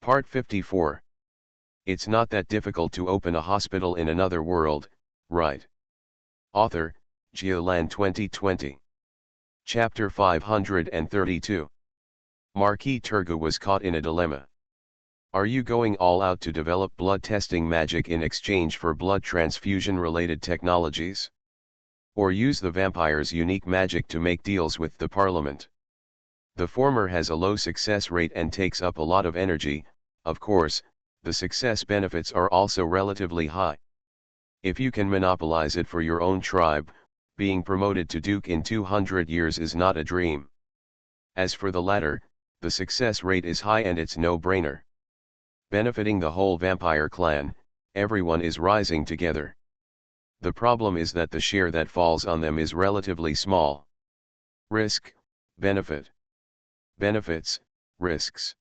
Part 54. It's not that difficult to open a hospital in another world, right? Author, Geoland 2020. Chapter 532. Marquis Turgot was caught in a dilemma. Are you going all out to develop blood testing magic in exchange for blood transfusion-related technologies? Or use the vampire's unique magic to make deals with the parliament? The former has a low success rate and takes up a lot of energy. Of course, the success benefits are also relatively high. If you can monopolize it for your own tribe, being promoted to duke in 200 years is not a dream. As for the latter, the success rate is high and it's no-brainer. Benefiting the whole vampire clan, everyone is rising together. The problem is that the share that falls on them is relatively small. Risk, benefit. Benefits, risks.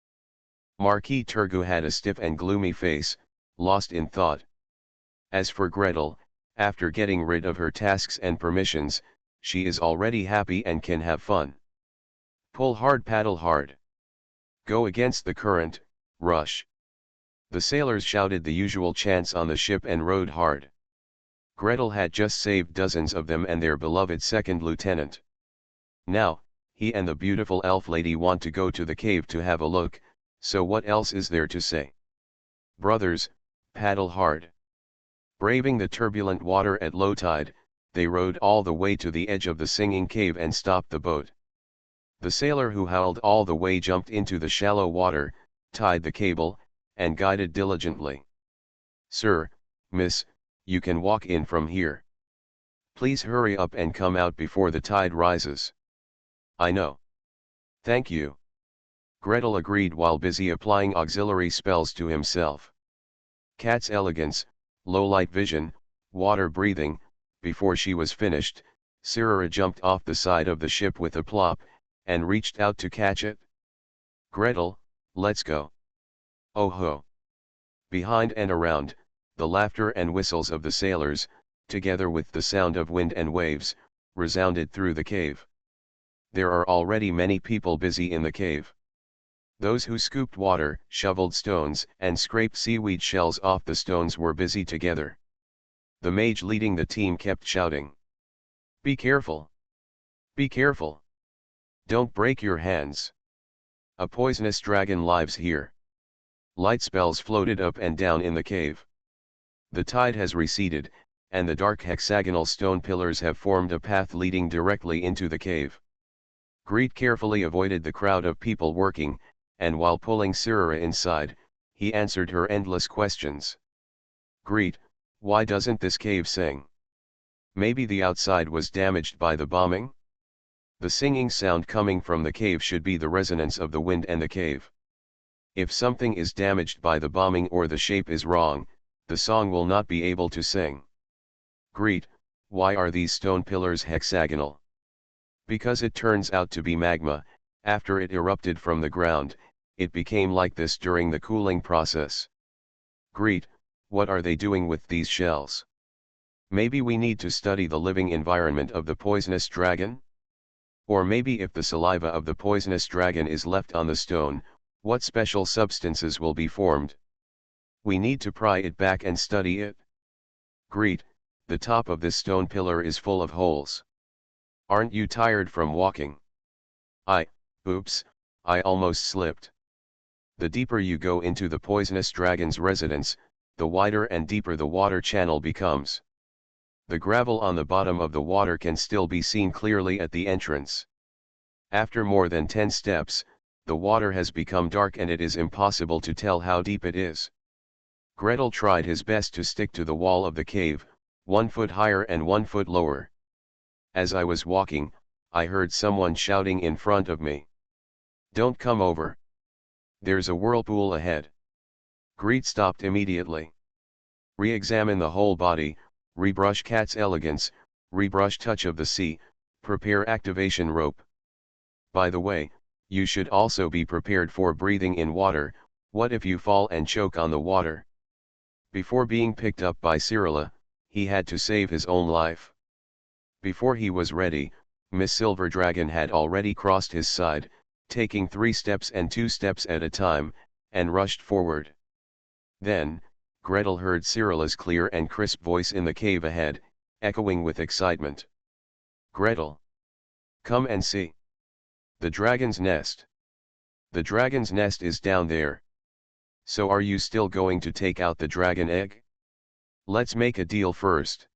Marquis Turgot had a stiff and gloomy face, lost in thought. As for Gretel, after getting rid of her tasks and permissions, she is already happy and can have fun. Pull hard, paddle hard. Go against the current, rush. The sailors shouted the usual chants on the ship and rowed hard. Gretel had just saved dozens of them and their beloved second lieutenant. Now, he and the beautiful elf lady want to go to the cave to have a look, so what else is there to say? Brothers, paddle hard. Braving the turbulent water at low tide, they rowed all the way to the edge of the singing cave and stopped the boat. The sailor who howled all the way jumped into the shallow water, tied the cable, and guided diligently. Sir, miss, you can walk in from here. Please hurry up and come out before the tide rises. I know. Thank you. Gretel agreed while busy applying auxiliary spells to himself. Cat's elegance, low light vision, water breathing. Before she was finished, Sirrah jumped off the side of the ship with a plop, and reached out to catch it. Gretel, let's go. Oh ho. Behind and around, the laughter and whistles of the sailors, together with the sound of wind and waves, resounded through the cave. There are already many people busy in the cave. Those who scooped water, shoveled stones, and scraped seaweed shells off the stones were busy together. The mage leading the team kept shouting. Be careful! Be careful! Don't break your hands! A poisonous dragon lives here. Light spells floated up and down in the cave. The tide has receded, and the dark hexagonal stone pillars have formed a path leading directly into the cave. Greet carefully avoided the crowd of people working, and while pulling Sirrah inside, he answered her endless questions. Greet, why doesn't this cave sing? Maybe the outside was damaged by the bombing? The singing sound coming from the cave should be the resonance of the wind and the cave. If something is damaged by the bombing or the shape is wrong, the song will not be able to sing. Greet, why are these stone pillars hexagonal? Because it turns out to be magma. After it erupted from the ground, it became like this during the cooling process. Greet, what are they doing with these shells? Maybe we need to study the living environment of the poisonous dragon? Or maybe if the saliva of the poisonous dragon is left on the stone, what special substances will be formed? We need to pry it back and study it. Greet, the top of this stone pillar is full of holes. Aren't you tired from walking? Oops, I almost slipped. The deeper you go into the poisonous dragon's residence, the wider and deeper the water channel becomes. The gravel on the bottom of the water can still be seen clearly at the entrance. After more than 10 steps, the water has become dark and it is impossible to tell how deep it is. Gretel tried his best to stick to the wall of the cave, 1 foot higher and 1 foot lower. As I was walking, I heard someone shouting in front of me. Don't come over. There's a whirlpool ahead. Greet stopped immediately. Re-examine the whole body, rebrush cat's elegance, rebrush touch of the sea, prepare activation rope. By the way, you should also be prepared for breathing in water. What if you fall and choke on the water? Before being picked up by Sirrah, he had to save his own life. Before he was ready, Miss Silver Dragon had already crossed his side, taking 3 steps and 2 steps at a time, and rushed forward. Then, Gretel heard Cyrilla's clear and crisp voice in the cave ahead, echoing with excitement. "Gretel! Come and see! The dragon's nest! The dragon's nest is down there! So are you still going to take out the dragon egg? Let's make a deal first.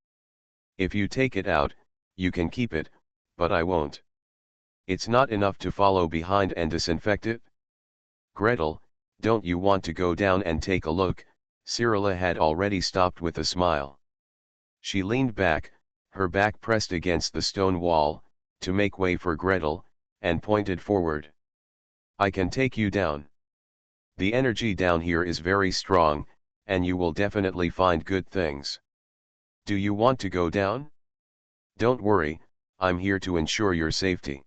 If you take it out, you can keep it, but I won't. It's not enough to follow behind and disinfect it." "Gretel, don't you want to go down and take a look?" Cyrilla had already stopped with a smile. She leaned back, her back pressed against the stone wall, to make way for Gretel, and pointed forward. "I can take you down. The energy down here is very strong, and you will definitely find good things. Do you want to go down? Don't worry, I'm here to ensure your safety."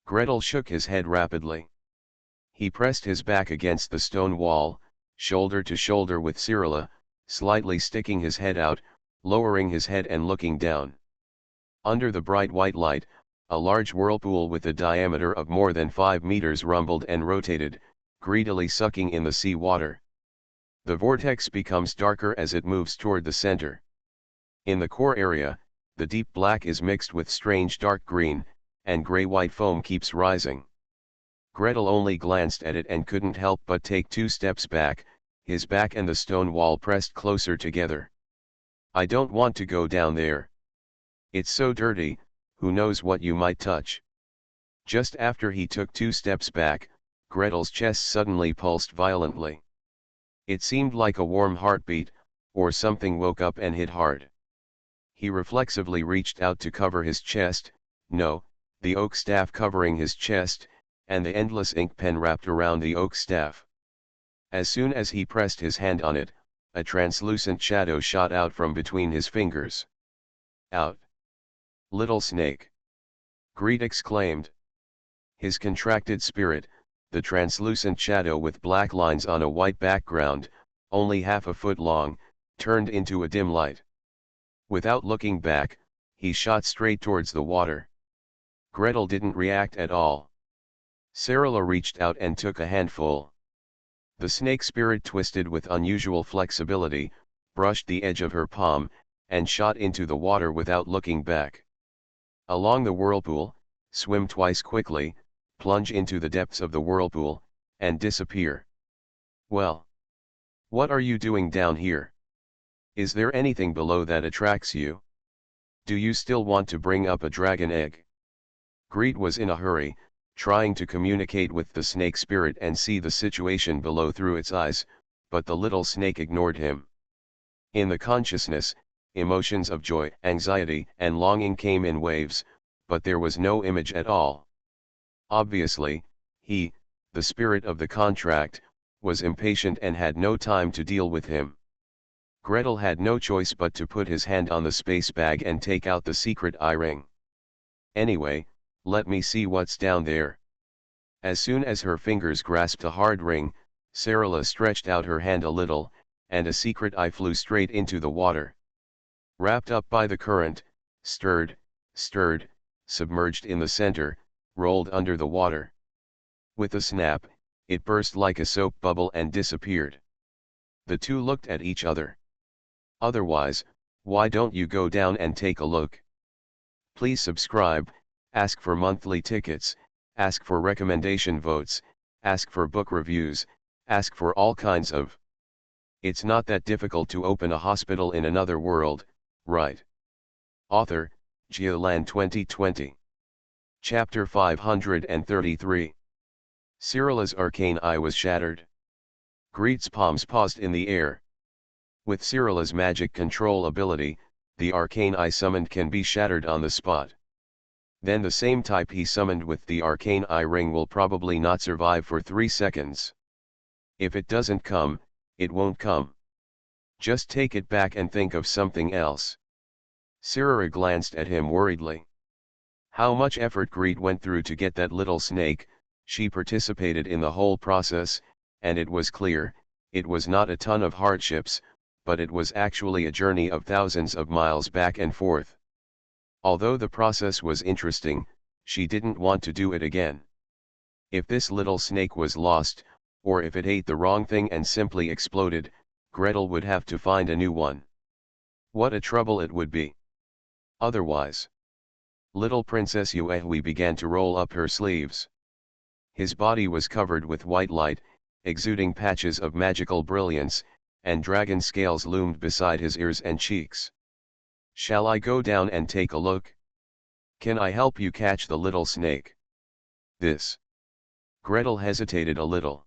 Gretel shook his head rapidly. He pressed his back against the stone wall, shoulder to shoulder with Cyrilla, slightly sticking his head out, lowering his head and looking down. Under the bright white light, a large whirlpool with a diameter of more than 5 meters rumbled and rotated, greedily sucking in the sea water. The vortex becomes darker as it moves toward the center. In the core area, the deep black is mixed with strange dark green, and gray-white foam keeps rising. Gretel only glanced at it and couldn't help but take 2 steps back, his back and the stone wall pressed closer together. "I don't want to go down there. It's so dirty, who knows what you might touch." Just after he took 2 steps back, Gretel's chest suddenly pulsed violently. It seemed like a warm heartbeat, or something woke up and hit hard. He reflexively reached out to cover his chest, no, the oak staff covering his chest, and the endless ink pen wrapped around the oak staff. As soon as he pressed his hand on it, a translucent shadow shot out from between his fingers. "Out! Little snake!" Greed exclaimed. His contracted spirit, the translucent shadow with black lines on a white background, only half a foot long, turned into a dim light. Without looking back, he shot straight towards the water. Gretel didn't react at all. Cyrilla reached out and took a handful. The snake spirit twisted with unusual flexibility, brushed the edge of her palm, and shot into the water without looking back. Along the whirlpool, swim twice quickly, plunge into the depths of the whirlpool, and disappear. "Well, what are you doing down here? Is there anything below that attracts you? Do you still want to bring up a dragon egg?" Greed was in a hurry, trying to communicate with the snake spirit and see the situation below through its eyes, but the little snake ignored him. In the consciousness, emotions of joy, anxiety, and longing came in waves, but there was no image at all. Obviously, he, the spirit of the contract, was impatient and had no time to deal with him. Gretel had no choice but to put his hand on the space bag and take out the secret eye ring. "Anyway, let me see what's down there." As soon as her fingers grasped a hard ring, Cyrilla stretched out her hand a little, and a secret eye flew straight into the water. Wrapped up by the current, stirred, submerged in the center, rolled under the water. With a snap, it burst like a soap bubble and disappeared. The two looked at each other. "Otherwise, why don't you go down and take a look? Please subscribe, ask for monthly tickets, ask for recommendation votes, ask for book reviews, ask for all kinds of. It's not that difficult to open a hospital in another world, right?" Author, Giolan 2020. Chapter 533. Cyrilla's arcane eye was shattered. Greed's palms paused in the air. With Cyrilla's magic control ability, the arcane eye summoned can be shattered on the spot. Then the same type he summoned with the arcane eye ring will probably not survive for 3 seconds. If it doesn't come, it won't come. Just take it back and think of something else. Cyrilla glanced at him worriedly. How much effort Greed went through to get that little snake. She participated in the whole process, and it was clear, it was not a ton of hardships, but it was actually a journey of thousands of miles back and forth. Although the process was interesting, she didn't want to do it again. If this little snake was lost, or if it ate the wrong thing and simply exploded, Gretel would have to find a new one. What a trouble it would be. Otherwise. Little Princess Yue began to roll up her sleeves. His body was covered with white light, exuding patches of magical brilliance, and dragon scales loomed beside his ears and cheeks. Shall I go down and take a look? Can I help you catch the little snake? This. Gretel hesitated a little.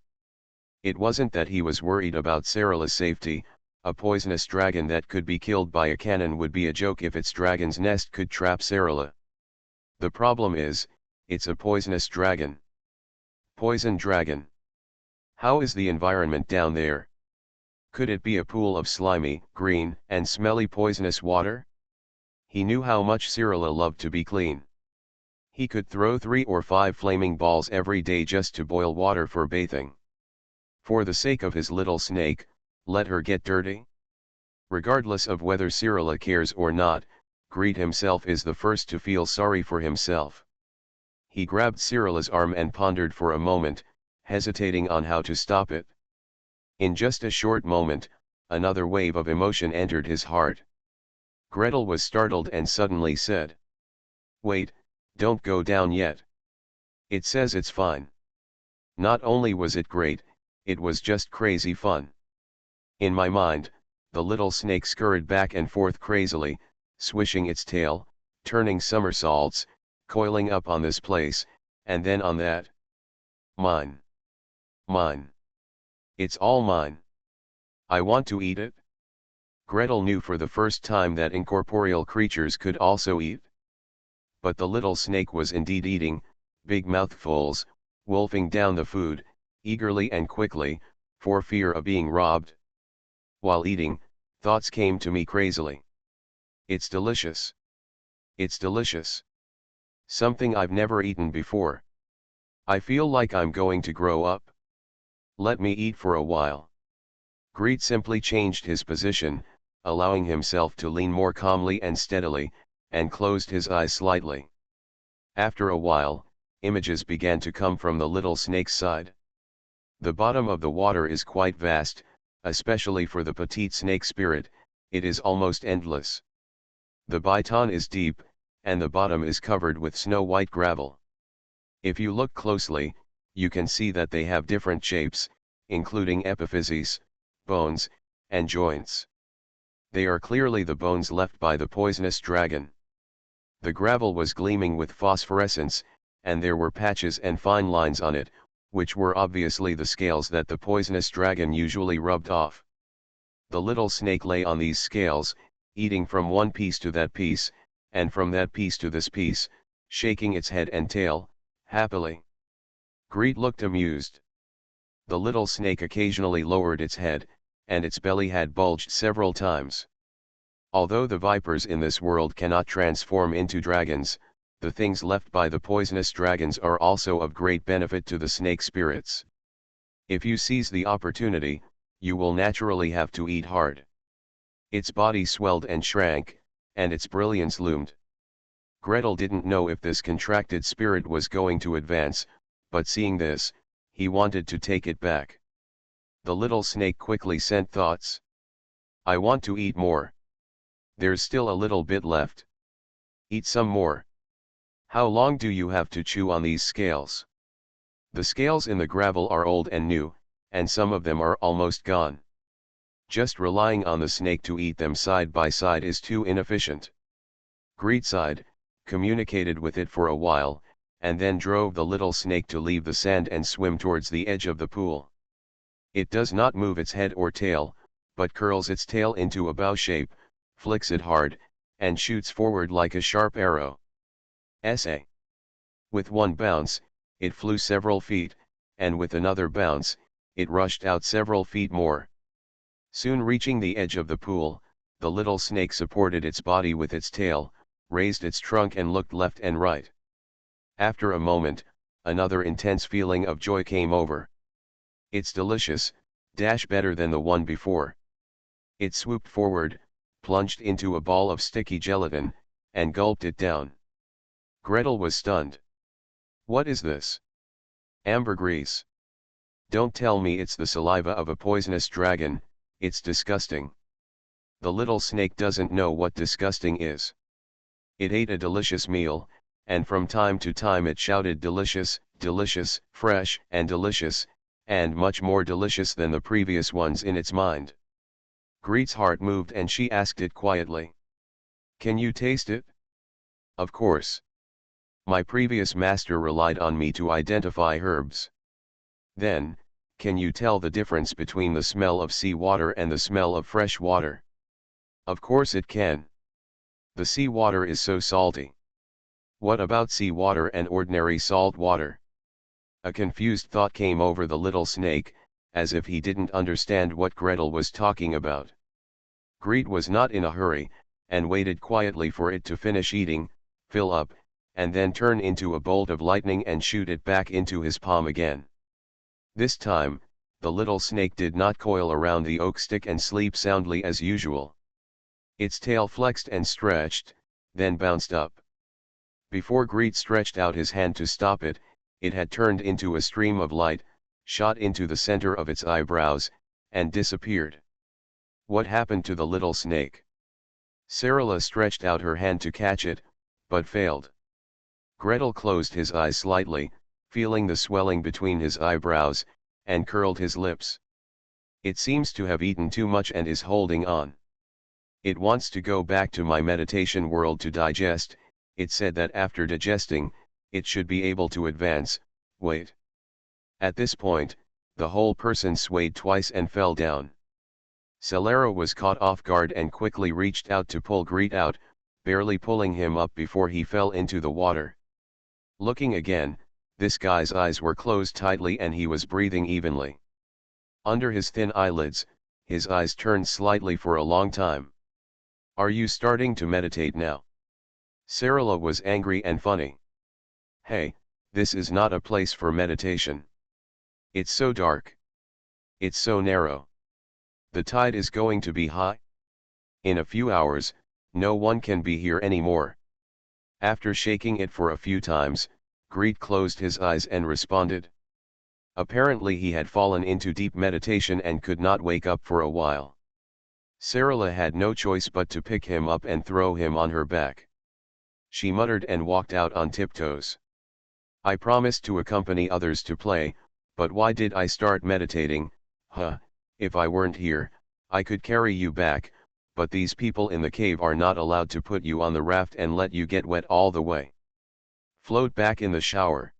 It wasn't that he was worried about Sarala's safety. A poisonous dragon that could be killed by a cannon would be a joke if its dragon's nest could trap Sarala. The problem is, it's a poisonous dragon. Poison dragon. How is the environment down there? Could it be a pool of slimy, green, and smelly poisonous water? He knew how much Sarala loved to be clean. He could throw 3 or 5 flaming balls every day just to boil water for bathing. For the sake of his little snake, let her get dirty? Regardless of whether Sarala cares or not, Greed himself is the first to feel sorry for himself. He grabbed Sarala's arm and pondered for a moment, hesitating on how to stop it. In just a short moment, another wave of emotion entered his heart. Gretel was startled and suddenly said, "Wait, don't go down yet. It says it's fine." Not only was it great, it was just crazy fun. In my mind, the little snake scurried back and forth crazily, swishing its tail, turning somersaults, coiling up on this place, and then on that. Mine. Mine. It's all mine. I want to eat it. Gretel knew for the first time that incorporeal creatures could also eat. But the little snake was indeed eating, big mouthfuls, wolfing down the food, eagerly and quickly, for fear of being robbed. While eating, thoughts came to me crazily. It's delicious. It's delicious. Something I've never eaten before. I feel like I'm going to grow up. Let me eat for a while. Greed simply changed his position, allowing himself to lean more calmly and steadily, and closed his eyes slightly. After a while, images began to come from the little snake's side. The bottom of the water is quite vast, especially for the petite snake spirit, it is almost endless. The biton is deep, and the bottom is covered with snow-white gravel. If you look closely, you can see that they have different shapes, including epiphyses, bones, and joints. They are clearly the bones left by the poisonous dragon. The gravel was gleaming with phosphorescence, and there were patches and fine lines on it, which were obviously the scales that the poisonous dragon usually rubbed off. The little snake lay on these scales, eating from one piece to that piece, and from that piece to this piece, shaking its head and tail, happily. Greed looked amused. The little snake occasionally lowered its head, and its belly had bulged several times. Although the vipers in this world cannot transform into dragons, the things left by the poisonous dragons are also of great benefit to the snake spirits. If you seize the opportunity, you will naturally have to eat hard. Its body swelled and shrank, and its brilliance loomed. Gretel didn't know if this contracted spirit was going to advance, but seeing this, he wanted to take it back. The little snake quickly sent thoughts. I want to eat more. There's still a little bit left. Eat some more. How long do you have to chew on these scales? The scales in the gravel are old and new, and some of them are almost gone. Just relying on the snake to eat them side by side is too inefficient. Greed sighed, communicated with it for a while, and then drove the little snake to leave the sand and swim towards the edge of the pool. It does not move its head or tail, but curls its tail into a bow shape, flicks it hard, and shoots forward like a sharp arrow. Essay. With one bounce, it flew several feet, and with another bounce, it rushed out several feet more. Soon reaching the edge of the pool, the little snake supported its body with its tail, raised its trunk and looked left and right. After a moment, another intense feeling of joy came over. It's delicious, better than the one before. It swooped forward, plunged into a ball of sticky gelatin, and gulped it down. Gretel was stunned. What is this? Ambergris. Don't tell me it's the saliva of a poisonous dragon, it's disgusting. The little snake doesn't know what disgusting is. It ate a delicious meal, and from time to time it shouted delicious, delicious, fresh and delicious, and much more delicious than the previous ones in its mind. Greet's heart moved and she asked it quietly. Can you taste it? Of course. My previous master relied on me to identify herbs. Then, can you tell the difference between the smell of sea water and the smell of fresh water? Of course it can. The sea water is so salty. What about sea water and ordinary salt water? A confused thought came over the little snake, as if he didn't understand what Gretel was talking about. Greet was not in a hurry, and waited quietly for it to finish eating, fill up, and then turn into a bolt of lightning and shoot it back into his palm again. This time, the little snake did not coil around the oak stick and sleep soundly as usual. Its tail flexed and stretched, then bounced up. Before Greet stretched out his hand to stop it, it had turned into a stream of light, shot into the center of its eyebrows, and disappeared. What happened to the little snake? Sarala stretched out her hand to catch it, but failed. Gretel closed his eyes slightly, feeling the swelling between his eyebrows, and curled his lips. It seems to have eaten too much and is holding on. It wants to go back to my meditation world to digest. It said that after digesting, it should be able to advance. Wait. At this point, the whole person swayed twice and fell down. Celera was caught off guard and quickly reached out to pull Greet out, barely pulling him up before he fell into the water. Looking again, this guy's eyes were closed tightly and he was breathing evenly. Under his thin eyelids, his eyes turned slightly for a long time. Are you starting to meditate now? Sarala was angry and funny. Hey, this is not a place for meditation. It's so dark. It's so narrow. The tide is going to be high. In a few hours, no one can be here anymore. After shaking it for a few times, Greet closed his eyes and responded. Apparently he had fallen into deep meditation and could not wake up for a while. Sarala had no choice but to pick him up and throw him on her back. She muttered and walked out on tiptoes. I promised to accompany others to play, but why did I start meditating? If I weren't here, I could carry you back, but these people in the cave are not allowed to put you on the raft and let you get wet all the way. Float back in the shower.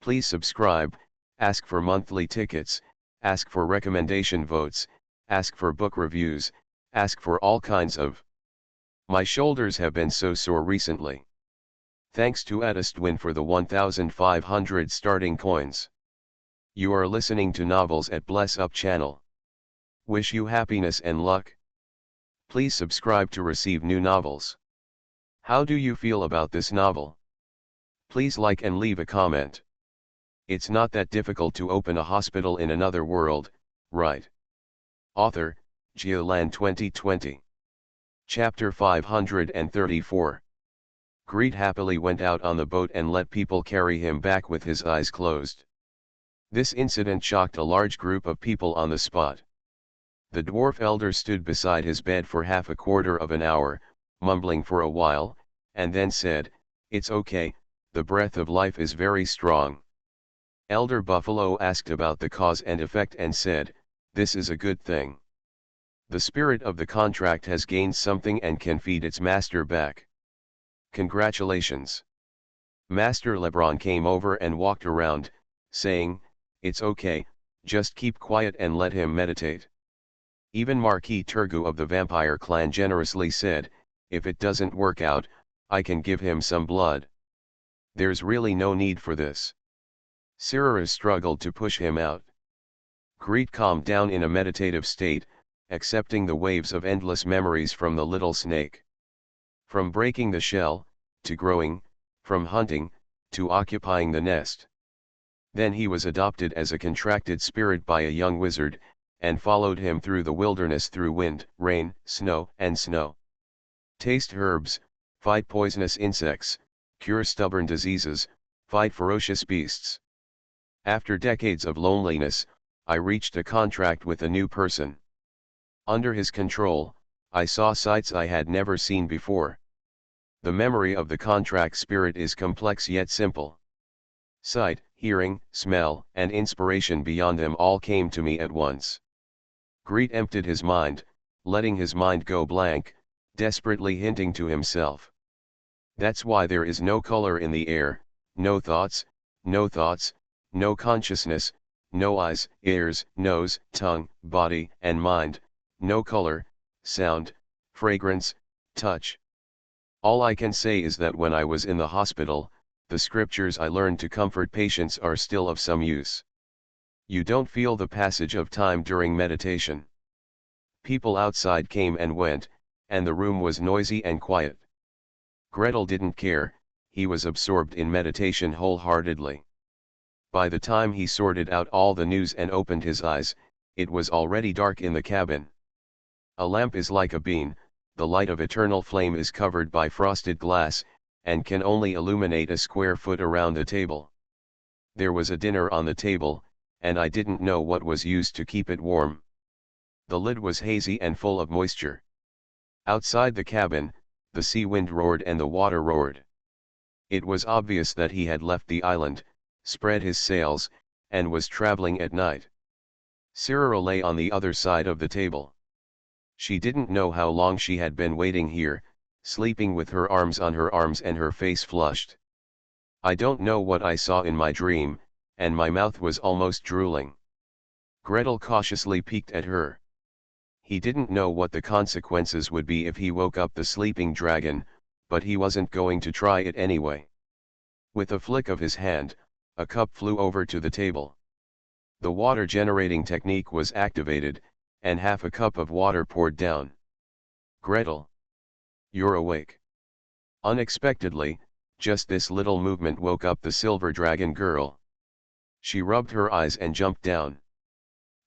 Please subscribe, ask for monthly tickets, ask for recommendation votes, ask for book reviews, ask for all kinds of. My shoulders have been so sore recently. Thanks to Edistwin for the 1,500 starting coins. You are listening to Novels at Bless Up channel. Wish you happiness and luck. Please subscribe to receive new novels. How do you feel about this novel? Please like and leave a comment. It's not that difficult to open a hospital in another world, right? Author, Geolan 2020. Chapter 534. Greet happily went out on the boat and let people carry him back with his eyes closed. This incident shocked a large group of people on the spot. The dwarf elder stood beside his bed for half a quarter of an hour, mumbling for a while, and then said, "It's okay, the breath of life is very strong." Elder Buffalo asked about the cause and effect and said, "This is a good thing. The spirit of the contract has gained something and can feed its master back. Congratulations." Master Lebron came over and walked around, saying, "It's okay, just keep quiet and let him meditate." Even Marquis Turgu of the vampire clan generously said, "If it doesn't work out, I can give him some blood. There's really no need for this." Sirara struggled to push him out. Greet calmed down in a meditative state, accepting the waves of endless memories from the little snake. From breaking the shell, to growing, from hunting, to occupying the nest. Then he was adopted as a contracted spirit by a young wizard, and followed him through the wilderness through wind, rain, snow, and snow. Taste herbs, fight poisonous insects, cure stubborn diseases, fight ferocious beasts. After decades of loneliness, I reached a contract with a new person. Under his control, I saw sights I had never seen before. The memory of the contract spirit is complex yet simple. Sight, hearing, smell, and inspiration beyond them all came to me at once. Greed emptied his mind, letting his mind go blank, desperately hinting to himself. That's why there is no color in the air, no thoughts, no consciousness, no eyes, ears, nose, tongue, body, and mind, no color, sound, fragrance, touch. All I can say is that when I was in the hospital, the scriptures I learned to comfort patients are still of some use. You don't feel the passage of time during meditation. People outside came and went, and the room was noisy and quiet. Gretel didn't care, he was absorbed in meditation wholeheartedly. By the time he sorted out all the news and opened his eyes, it was already dark in the cabin. A lamp is like a bean, the light of eternal flame is covered by frosted glass, and can only illuminate a square foot around a table. There was a dinner on the table, and I didn't know what was used to keep it warm. The lid was hazy and full of moisture. Outside the cabin, the sea wind roared and the water roared. It was obvious that he had left the island, spread his sails, and was traveling at night. Cyril lay on the other side of the table. She didn't know how long she had been waiting here, sleeping with her arms on her arms and her face flushed. I don't know what I saw in my dream, and my mouth was almost drooling. Gretel cautiously peeked at her. He didn't know what the consequences would be if he woke up the sleeping dragon, but he wasn't going to try it anyway. With a flick of his hand, a cup flew over to the table. The water generating technique was activated, and half a cup of water poured down. Gretel. You're awake. Unexpectedly, just this little movement woke up the silver dragon girl. She rubbed her eyes and jumped down.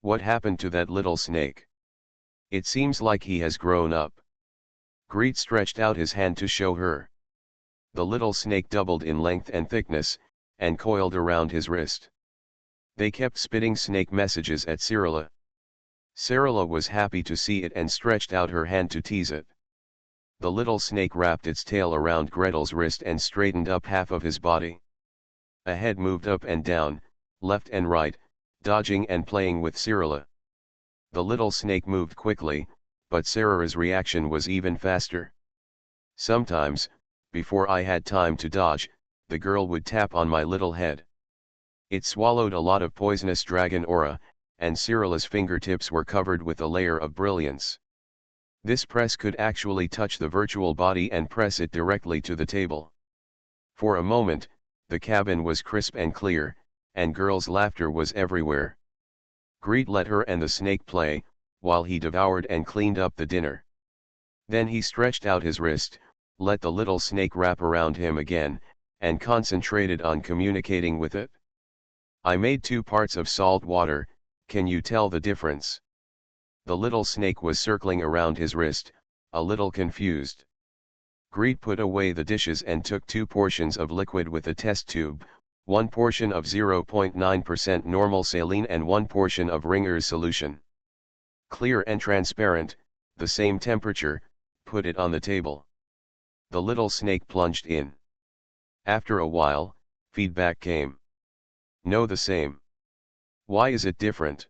What happened to that little snake? It seems like he has grown up. Greed stretched out his hand to show her. The little snake doubled in length and thickness, and coiled around his wrist. They kept spitting snake messages at Cyrilla. Cyrilla was happy to see it and stretched out her hand to tease it. The little snake wrapped its tail around Gretel's wrist and straightened up half of his body. A head moved up and down, left and right, dodging and playing with Cyrilla. The little snake moved quickly, but Cyrilla's reaction was even faster. Sometimes, before I had time to dodge, the girl would tap on my little head. It swallowed a lot of poisonous dragon aura, and Cyrilla's fingertips were covered with a layer of brilliance. This press could actually touch the virtual body and press it directly to the table. For a moment, the cabin was crisp and clear, and girls' laughter was everywhere. Greed let her and the snake play, while he devoured and cleaned up the dinner. Then he stretched out his wrist, let the little snake wrap around him again, and concentrated on communicating with it. I made 2 parts of salt water, can you tell the difference? The little snake was circling around his wrist, a little confused. Greed put away the dishes and took 2 portions of liquid with a test tube, 1 portion of 0.9% normal saline and 1 portion of Ringer's solution. Clear and transparent, the same temperature, put it on the table. The little snake plunged in. After a while, feedback came. No, the same. Why is it different?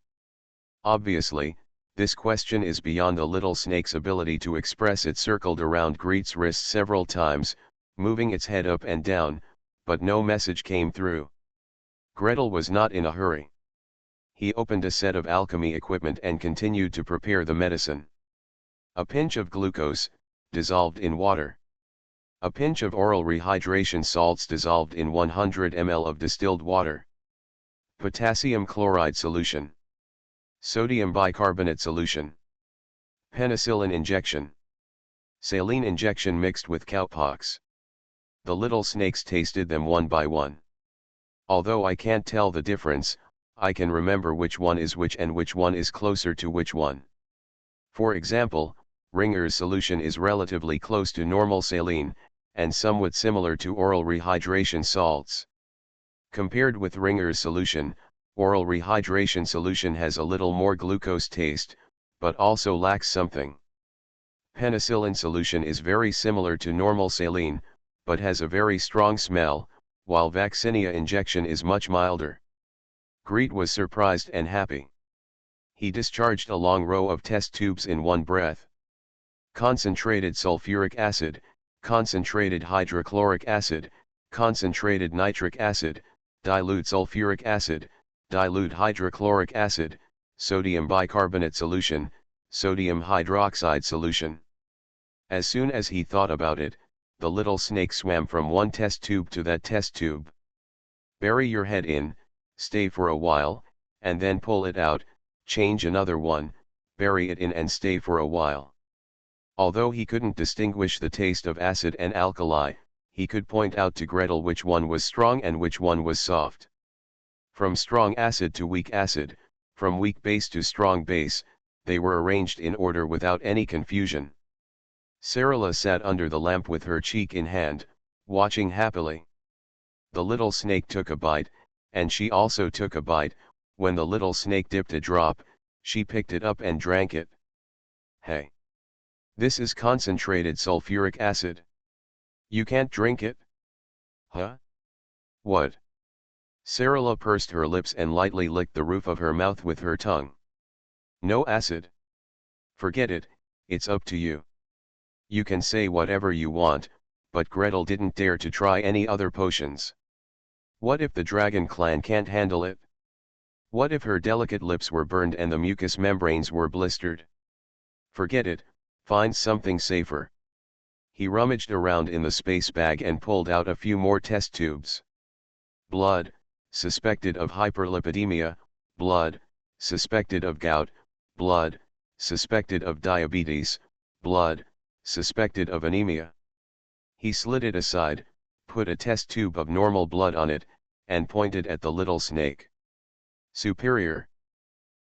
Obviously, this question is beyond the little snake's ability to express. It circled around Greed's wrist several times, moving its head up and down, but no message came through. Gretel was not in a hurry. He opened a set of alchemy equipment and continued to prepare the medicine. A pinch of glucose, dissolved in water. A pinch of oral rehydration salts dissolved in 100 ml of distilled water. Potassium chloride solution. Sodium bicarbonate solution. Penicillin injection. Saline injection mixed with cowpox. The little snakes tasted them one by one. Although I can't tell the difference, I can remember which one is which and which one is closer to which one. For example, Ringer's solution is relatively close to normal saline, and somewhat similar to oral rehydration salts. Compared with Ringer's solution, oral rehydration solution has a little more glucose taste, but also lacks something. Penicillin solution is very similar to normal saline, but has a very strong smell, while vaccinia injection is much milder. Greet was surprised and happy. He discharged a long row of test tubes in one breath. Concentrated sulfuric acid, concentrated hydrochloric acid, concentrated nitric acid, dilute sulfuric acid, dilute hydrochloric acid, sodium bicarbonate solution, sodium hydroxide solution. As soon as he thought about it, the little snake swam from one test tube to that test tube. Bury your head in, stay for a while, and then pull it out, change another one, bury it in and stay for a while. Although he couldn't distinguish the taste of acid and alkali, he could point out to Gretel which one was strong and which one was soft. From strong acid to weak acid, from weak base to strong base, they were arranged in order without any confusion. Sarala sat under the lamp with her cheek in hand, watching happily. The little snake took a bite, and she also took a bite. When the little snake dipped a drop, she picked it up and drank it. Hey! This is concentrated sulfuric acid. You can't drink it? Huh? What? Sarala pursed her lips and lightly licked the roof of her mouth with her tongue. No acid? Forget it, it's up to you. You can say whatever you want, but Gretel didn't dare to try any other potions. What if the dragon clan can't handle it? What if her delicate lips were burned and the mucous membranes were blistered? Forget it, find something safer. He rummaged around in the space bag and pulled out a few more test tubes. Blood, suspected of hyperlipidemia, blood, suspected of gout, blood, suspected of diabetes, blood, suspected of anemia. He slid it aside, put a test tube of normal blood on it, and pointed at the little snake. Superior.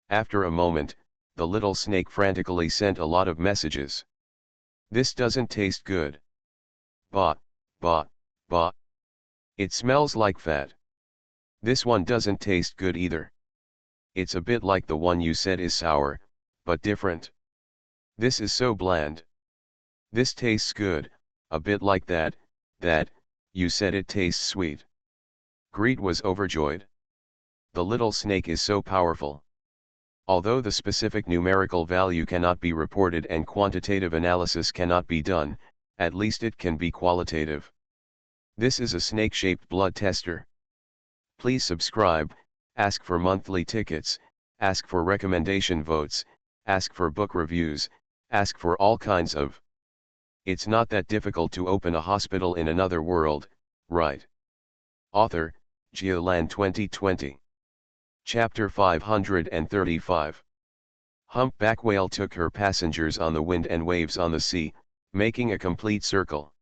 After a moment, the little snake frantically sent a lot of messages. This doesn't taste good. Bah, bah, bah. It smells like fat. This one doesn't taste good either. It's a bit like the one you said is sour, but different. This is so bland. This tastes good, a bit like that, you said it tastes sweet. Greet was overjoyed. The little snake is so powerful. Although the specific numerical value cannot be reported and quantitative analysis cannot be done, at least it can be qualitative. This is a snake-shaped blood tester. Please subscribe, ask for monthly tickets, ask for recommendation votes, ask for book reviews, ask for all kinds of. It's not that difficult to open a hospital in another world, right? Author, Geoland 2020. Chapter 535. Humpback whale took her passengers on the wind and waves on the sea, making a complete circle.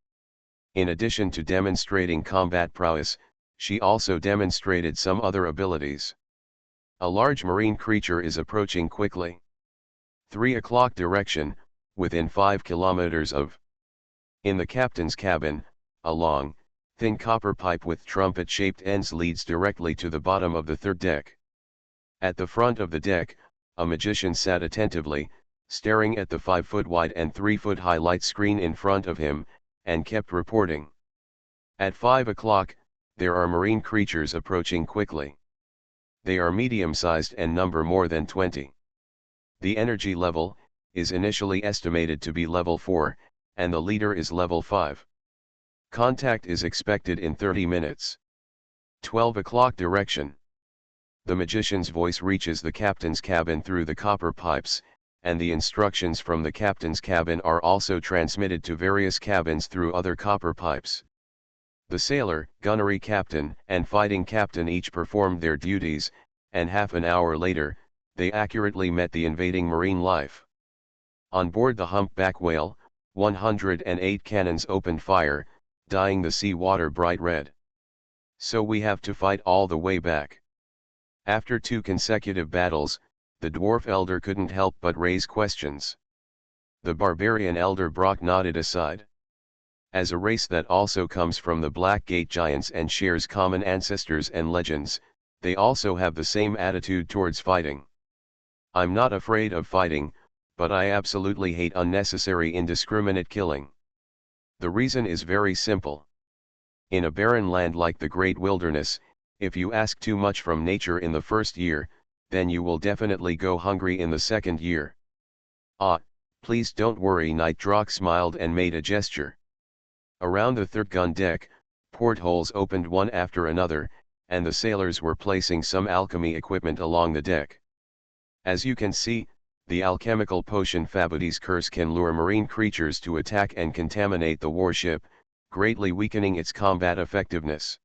In addition to demonstrating combat prowess, she also demonstrated some other abilities. A large marine creature is approaching quickly. 3 o'clock direction, within 5 kilometers of. In the captain's cabin, a long, thin copper pipe with trumpet-shaped ends leads directly to the bottom of the third deck. At the front of the deck, a magician sat attentively, staring at the 5-foot-wide and 3-foot-high light screen in front of him, and kept reporting. At 5 o'clock, there are marine creatures approaching quickly. They are medium-sized and number more than 20. The energy level is initially estimated to be level 4, and the leader is level 5. Contact is expected in 30 minutes. 12 o'clock direction. The magician's voice reaches the captain's cabin through the copper pipes, and the instructions from the captain's cabin are also transmitted to various cabins through other copper pipes. The sailor, gunnery captain, and fighting captain each performed their duties, and half an hour later, they accurately met the invading marine life. On board the humpback whale, 108 cannons opened fire, dyeing the sea water bright red. So we have to fight all the way back. After 2 consecutive battles, the dwarf elder couldn't help but raise questions. The barbarian elder Brock nodded aside. As a race that also comes from the Blackgate Giants and shares common ancestors and legends, they also have the same attitude towards fighting. I'm not afraid of fighting, but I absolutely hate unnecessary indiscriminate killing. The reason is very simple. In a barren land like the Great Wilderness, if you ask too much from nature in the first year, then you will definitely go hungry in the second year. Ah, please don't worry, Night Drak smiled and made a gesture. Around the third gun deck, portholes opened one after another, and the sailors were placing some alchemy equipment along the deck. As you can see, the alchemical potion Fabudi's Curse can lure marine creatures to attack and contaminate the warship, greatly weakening its combat effectiveness.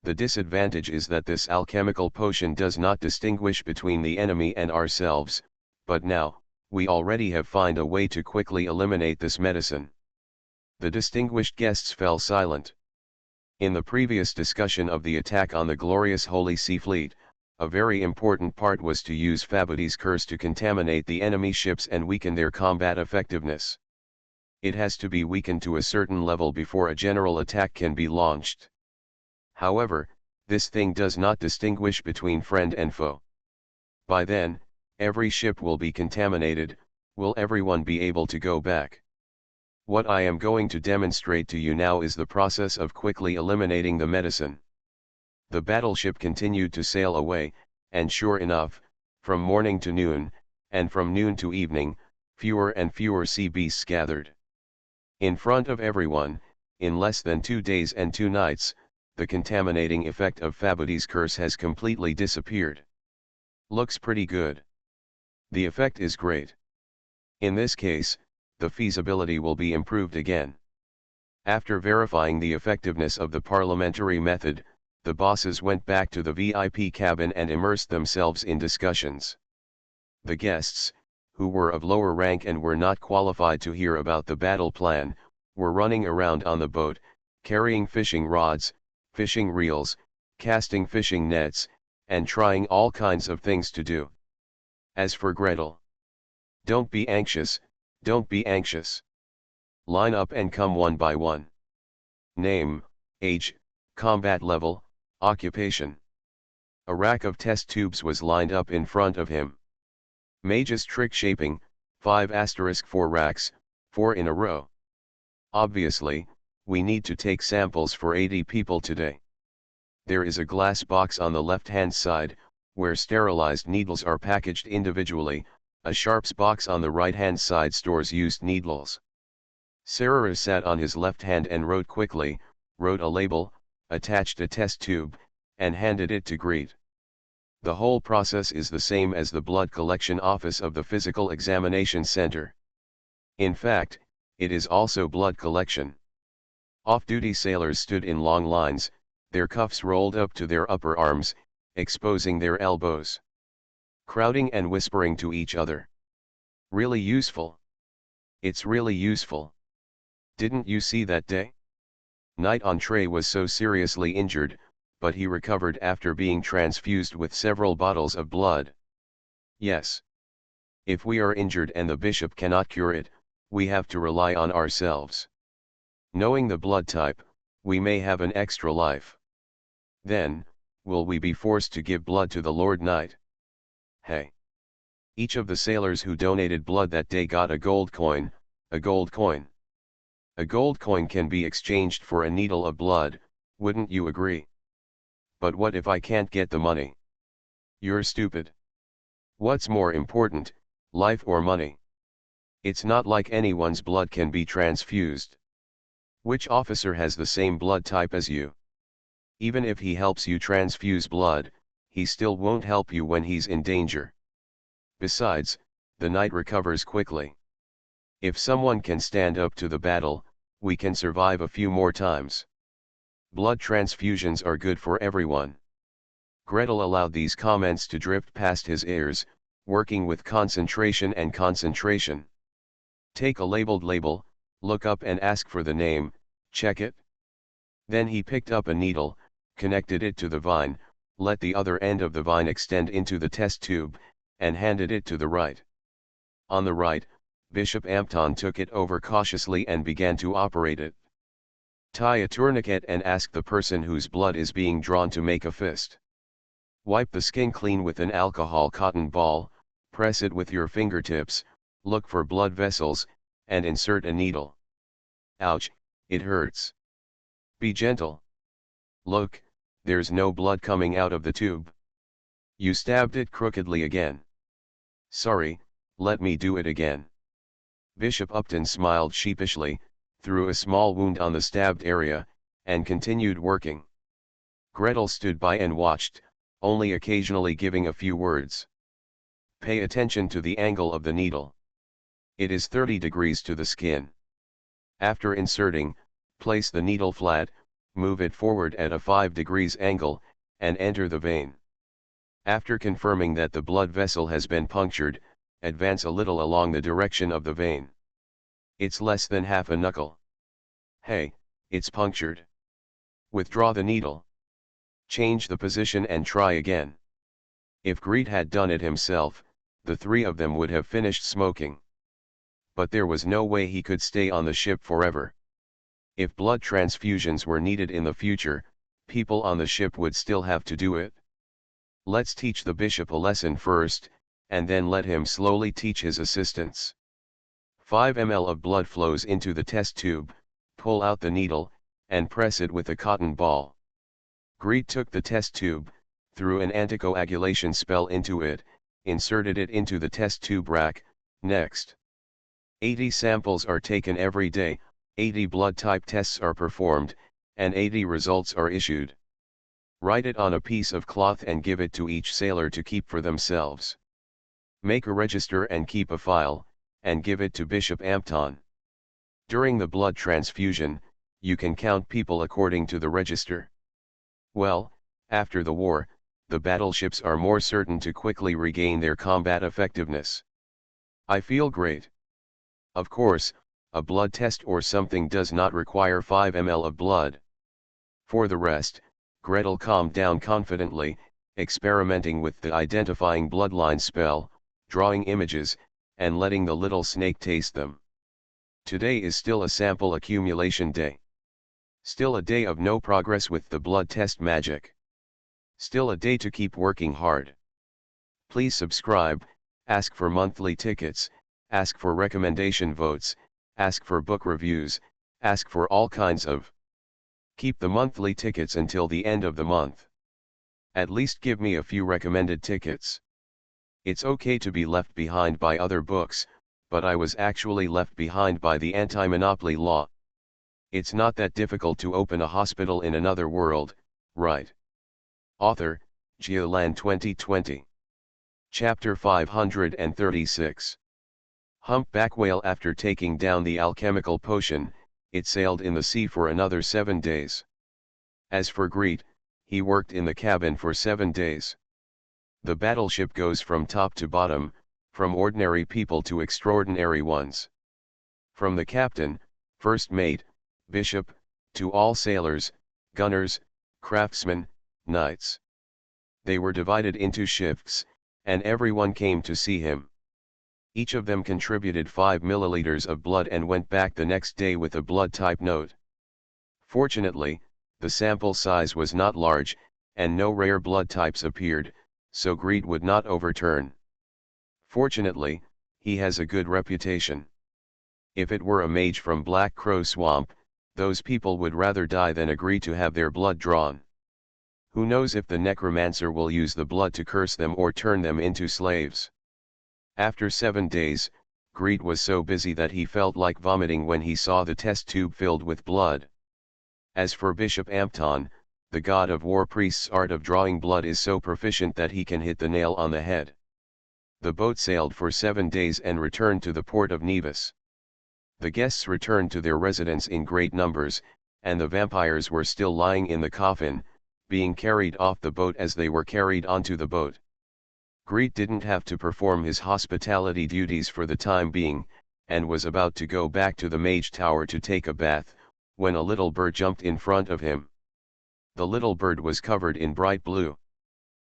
The disadvantage is that this alchemical potion does not distinguish between the enemy and ourselves, but now, we already have found a way to quickly eliminate this medicine. The distinguished guests fell silent. In the previous discussion of the attack on the glorious Holy Sea Fleet, a very important part was to use Fabudi's Curse to contaminate the enemy ships and weaken their combat effectiveness. It has to be weakened to a certain level before a general attack can be launched. However, this thing does not distinguish between friend and foe. By then, every ship will be contaminated. Will everyone be able to go back? What I am going to demonstrate to you now is the process of quickly eliminating the medicine. The battleship continued to sail away, and sure enough, from morning to noon, and from noon to evening, fewer and fewer sea beasts gathered. In front of everyone, in less than 2 days and 2 nights, the contaminating effect of Fabudi's Curse has completely disappeared. Looks pretty good. The effect is great. In this case, the feasibility will be improved again. After verifying the effectiveness of the parliamentary method, the bosses went back to the VIP cabin and immersed themselves in discussions. The guests, who were of lower rank and were not qualified to hear about the battle plan, were running around on the boat, carrying fishing rods, fishing reels, casting fishing nets, and trying all kinds of things to do. As for Gretel, don't be anxious, don't be anxious. Line up and come one by one. Name, age, combat level, occupation. A rack of test tubes was lined up in front of him. Mage's trick shaping, 5*4 racks, 4 in a row. Obviously, we need to take samples for 80 people today. There is a glass box on the left-hand side, where sterilized needles are packaged individually. A sharps box on the right-hand side stores used needles. Sarara sat on his left hand and wrote quickly, wrote a label, attached a test tube, and handed it to Greet. The whole process is the same as the blood collection office of the Physical Examination Center. In fact, it is also blood collection. Off-duty sailors stood in long lines, their cuffs rolled up to their upper arms, exposing their elbows. Crowding and whispering to each other. Really useful. It's really useful. Didn't you see that day? Knight Entree was so seriously injured, but he recovered after being transfused with several bottles of blood. Yes. If we are injured and the bishop cannot cure it, we have to rely on ourselves. Knowing the blood type, we may have an extra life. Then, will we be forced to give blood to the Lord Knight? Hey. Each of the sailors who donated blood that day got a gold coin, a gold coin. A gold coin can be exchanged for a needle of blood, wouldn't you agree? But what if I can't get the money? You're stupid. What's more important, life or money? It's not like anyone's blood can be transfused. Which officer has the same blood type as you? Even if he helps you transfuse blood, he still won't help you when he's in danger. Besides, the knight recovers quickly. If someone can stand up to the battle, we can survive a few more times. Blood transfusions are good for everyone. Gretel allowed these comments to drift past his ears, working with concentration and concentration. Take a labeled label, look up and ask for the name, check it. Then he picked up a needle, connected it to the vine, let the other end of the vine extend into the test tube, and handed it to the right. On the right, Bishop Ampton took it over cautiously and began to operate it. Tie a tourniquet and ask the person whose blood is being drawn to make a fist. Wipe the skin clean with an alcohol cotton ball, press it with your fingertips, look for blood vessels, and insert a needle. Ouch, it hurts. Be gentle. Look, there's no blood coming out of the tube. You stabbed it crookedly again. Sorry, let me do it again. Bishop Upton smiled sheepishly, threw a small wound on the stabbed area, and continued working. Gretel stood by and watched, only occasionally giving a few words. Pay attention to the angle of the needle. It is 30 degrees to the skin. After inserting, place the needle flat, move it forward at a 5 degrees angle, and enter the vein. After confirming that the blood vessel has been punctured, advance a little along the direction of the vein. It's less than half a knuckle. Hey, it's punctured. Withdraw the needle. Change the position and try again. If Greed had done it himself, the three of them would have finished smoking. But there was no way he could stay on the ship forever. If blood transfusions were needed in the future, people on the ship would still have to do it. Let's teach the bishop a lesson first, and then let him slowly teach his assistants. 5 ml of blood flows into the test tube, pull out the needle, and press it with a cotton ball. Greed took the test tube, threw an anticoagulation spell into it, inserted it into the test tube rack. Next, 80 samples are taken every day, 80 blood type tests are performed, and 80 results are issued. Write it on a piece of cloth and give it to each sailor to keep for themselves. Make a register and keep a file, and give it to Bishop Ampton. During the blood transfusion, you can count people according to the register. Well, after the war, the battleships are more certain to quickly regain their combat effectiveness. I feel great. Of course, a blood test or something does not require 5 ml of blood. For the rest, Gretel calmed down confidently, experimenting with the identifying bloodline spell, drawing images, and letting the little snake taste them. Today is still a sample accumulation day. Still a day of no progress with the blood test magic. Still a day to keep working hard. Please subscribe, ask for monthly tickets, ask for recommendation votes, ask for book reviews, ask for all kinds of. Keep the monthly tickets until the end of the month. At least give me a few recommended tickets. It's okay to be left behind by other books, but I was actually left behind by the anti-monopoly law. It's not that difficult to open a hospital in another world, right? Author, Geoland 2020. Chapter 536. Humpback whale. After taking down the alchemical potion, it sailed in the sea for another 7 days. As for Greed, he worked in the cabin for 7 days. The battleship goes from top to bottom, from ordinary people to extraordinary ones. From the captain, first mate, bishop, to all sailors, gunners, craftsmen, knights. They were divided into shifts, and everyone came to see him. Each of them contributed 5 milliliters of blood and went back the next day with a blood type note. Fortunately, the sample size was not large, and no rare blood types appeared, so Greed would not overturn. Fortunately, he has a good reputation. If it were a mage from Black Crow Swamp, those people would rather die than agree to have their blood drawn. Who knows if the necromancer will use the blood to curse them or turn them into slaves. After 7 days, Greed was so busy that he felt like vomiting when he saw the test tube filled with blood. As for Bishop Ampton, the god of war priest's art of drawing blood is so proficient that he can hit the nail on the head. The boat sailed for 7 days and returned to the port of Nevis. The guests returned to their residence in great numbers, and the vampires were still lying in the coffin, being carried off the boat as they were carried onto the boat. Greed didn't have to perform his hospitality duties for the time being, and was about to go back to the mage tower to take a bath, when a little bird jumped in front of him. The little bird was covered in bright blue.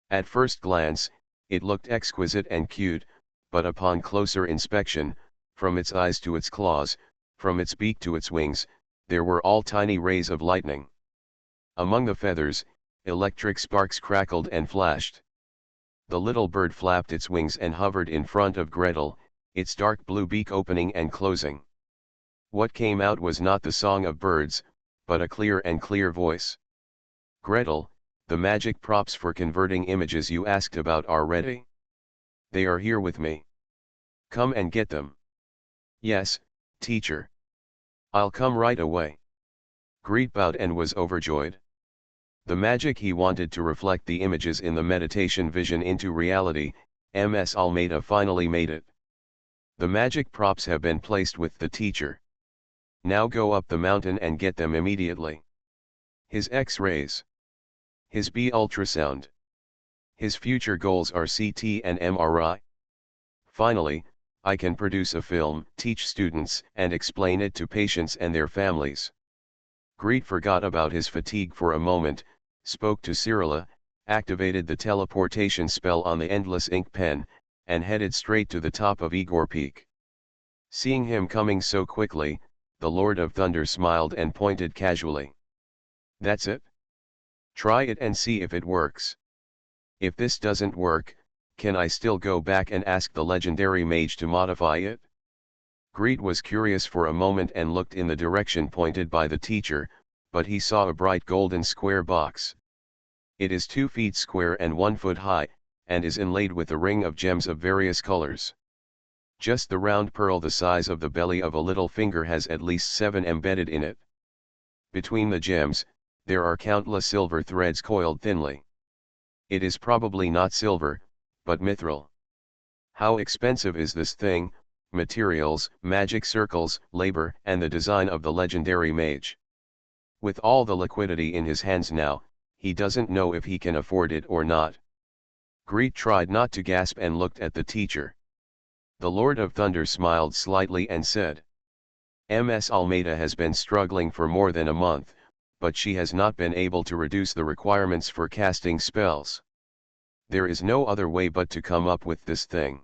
At first glance, it looked exquisite and cute, but upon closer inspection, from its eyes to its claws, from its beak to its wings, There were all tiny rays of lightning. Among the feathers, electric sparks crackled and flashed. The little bird flapped its wings and hovered in front of Gretel, its dark blue beak opening and closing. What came out was not the song of birds, but a clear voice. Gretel, the magic props for converting images you asked about are ready. They are here with me. Come and get them. Yes, teacher. I'll come right away. Greet bowed and was overjoyed. The magic he wanted to reflect the images in the meditation vision into reality, MS Almeida finally made it. The magic props have been placed with the teacher. Now go up the mountain and get them immediately. His X-rays. His B ultrasound. His future goals are CT and MRI. Finally, I can produce a film, teach students, and explain it to patients and their families. Greet forgot about his fatigue for a moment, spoke to Cyrilla, activated the teleportation spell on the endless ink pen, and headed straight to the top of Igor Peak. Seeing him coming so quickly, the Lord of Thunder smiled and pointed casually. That's it? Try it and see if it works. If this doesn't work, can I still go back and ask the legendary mage to modify it? Greet was curious for a moment and looked in the direction pointed by the teacher, but he saw a bright golden square box. It is 2 feet square and 1 foot high, and is inlaid with a ring of gems of various colors. Just the round pearl the size of the belly of a little finger has at least 7 embedded in it. Between the gems, there are countless silver threads coiled thinly. It is probably not silver, but mithril. How expensive is this thing? Materials, magic circles, labor, and the design of the legendary mage. With all the liquidity in his hands now, he doesn't know if he can afford it or not. Greet tried not to gasp and looked at the teacher. The Lord of Thunder smiled slightly and said, MS Almeida has been struggling for more than a month, but she has not been able to reduce the requirements for casting spells. There is no other way but to come up with this thing.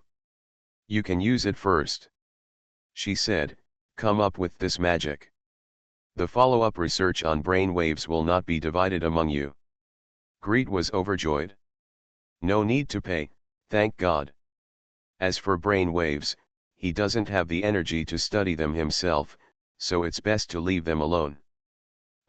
You can use it first. She said, come up with this magic. The follow-up research on brain waves will not be divided among you. Greet was overjoyed. No need to pay, thank God. As for brain waves, he doesn't have the energy to study them himself, so it's best to leave them alone.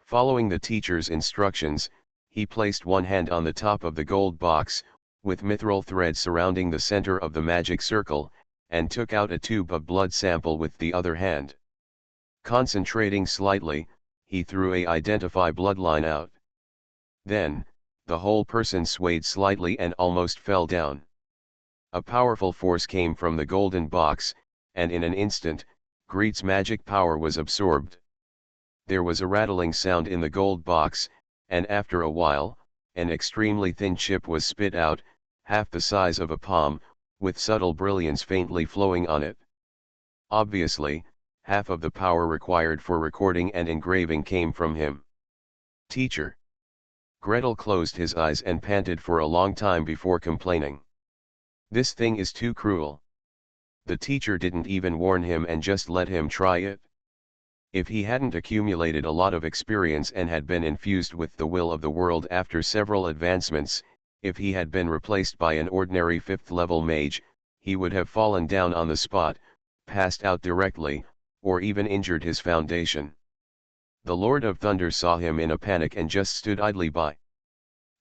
Following the teacher's instructions, he placed one hand on the top of the gold box, with mithril thread surrounding the center of the magic circle, and took out a tube of blood sample with the other hand. Concentrating slightly, he threw a identify bloodline out. Then, the whole person swayed slightly and almost fell down. A powerful force came from the golden box, and in an instant, Greet's magic power was absorbed. There was a rattling sound in the gold box, and after a while, an extremely thin chip was spit out, half the size of a palm, with subtle brilliance faintly flowing on it. Obviously, half of the power required for recording and engraving came from him. Teacher. Gretel closed his eyes and panted for a long time before complaining. This thing is too cruel. The teacher didn't even warn him and just let him try it. If he hadn't accumulated a lot of experience and had been infused with the will of the world after several advancements, if he had been replaced by an ordinary 5th level mage, he would have fallen down on the spot, passed out directly, or even injured his foundation. The Lord of Thunder saw him in a panic and just stood idly by.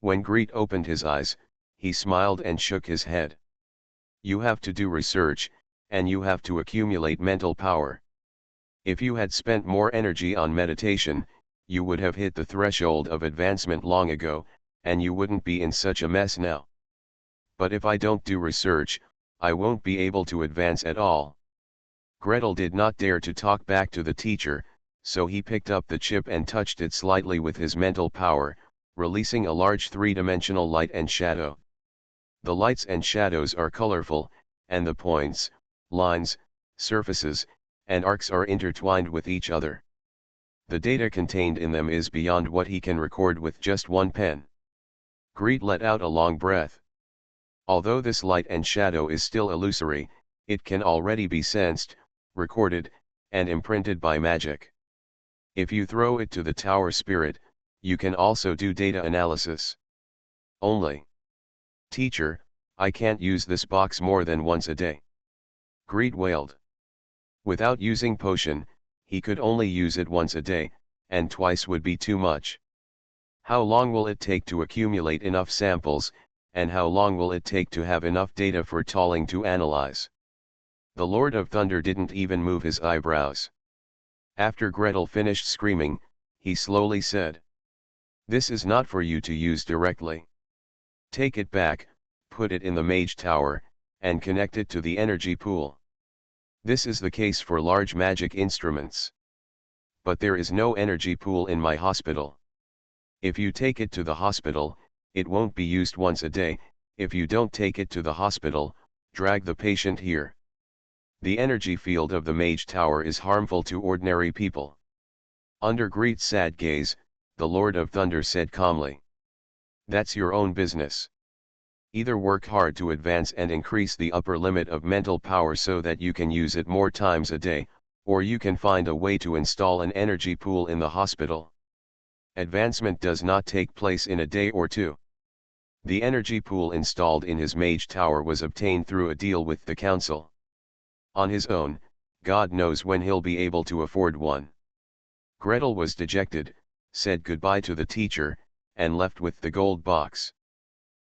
When Greet opened his eyes, he smiled and shook his head. You have to do research, and you have to accumulate mental power. If you had spent more energy on meditation, you would have hit the threshold of advancement long ago, and you wouldn't be in such a mess now. But if I don't do research, I won't be able to advance at all. Gretel did not dare to talk back to the teacher, so he picked up the chip and touched it slightly with his mental power, releasing a large three-dimensional light and shadow. The lights and shadows are colorful, and the points, lines, surfaces, and arcs are intertwined with each other. The data contained in them is beyond what he can record with just one pen. Greet let out a long breath. Although this light and shadow is still illusory, it can already be sensed, recorded, and imprinted by magic. If you throw it to the tower spirit, you can also do data analysis. Only. Teacher, I can't use this box more than once a day. Greed wailed. Without using potion, he could only use it once a day, and twice would be too much. How long will it take to accumulate enough samples, and how long will it take to have enough data for Tolling to analyze? The Lord of Thunder didn't even move his eyebrows. After Gretel finished screaming, he slowly said, "This is not for you to use directly. Take it back, put it in the mage tower, and connect it to the energy pool. This is the case for large magic instruments. But there is no energy pool in my hospital. If you take it to the hospital, it won't be used once a day. If you don't take it to the hospital, drag the patient here. The energy field of the mage tower is harmful to ordinary people." Under Greet's sad gaze, the Lord of Thunder said calmly, "That's your own business. Either work hard to advance and increase the upper limit of mental power so that you can use it more times a day, or you can find a way to install an energy pool in the hospital. Advancement does not take place in a day or two." The energy pool installed in his mage tower was obtained through a deal with the council. On his own, God knows when he'll be able to afford one. Gretel was dejected, said goodbye to the teacher, and left with the gold box.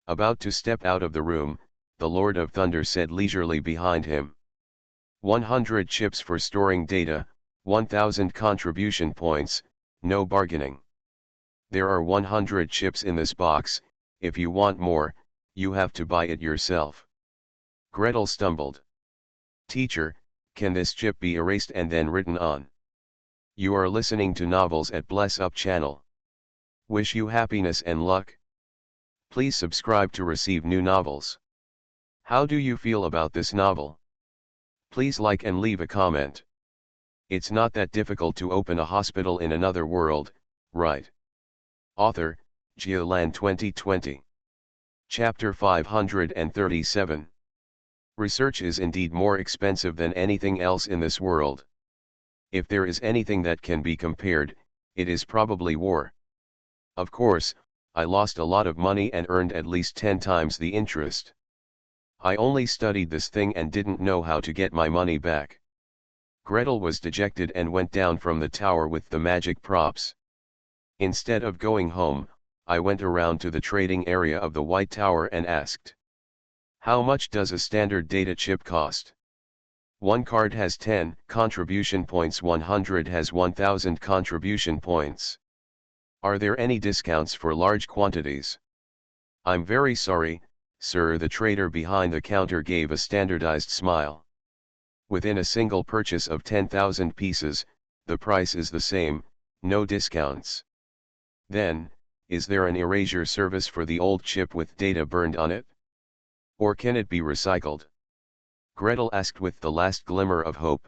About to step out of the room, the Lord of Thunder said leisurely behind him, 100 chips for storing data, 1000 contribution points, no bargaining. There are 100 chips in this box. If you want more, you have to buy it yourself. Gretel stumbled. "Teacher, can this chip be erased and then written on?" You are listening to novels at Bless Up channel. Wish you happiness and luck. Please subscribe to receive new novels. How do you feel about this novel? Please like and leave a comment. It's not that difficult to open a hospital in another world, right? Author, Geoland 2020. Chapter 537. Research is indeed more expensive than anything else in this world. If there is anything that can be compared, it is probably war. Of course, I lost a lot of money and earned at least 10 times the interest. I only studied this thing and didn't know how to get my money back. Gretel was dejected and went down from the tower with the magic props. Instead of going home, I went around to the trading area of the White Tower and asked, "How much does a standard data chip cost? One card has 10 contribution points, 100 has 1000 contribution points. Are there any discounts for large quantities?" "I'm very sorry, sir," the trader behind the counter gave a standardized smile. "Within a single purchase of 10,000 pieces, the price is the same, no discounts." "Then, is there an erasure service for the old chip with data burned on it? Or can it be recycled?" Gretel asked with the last glimmer of hope.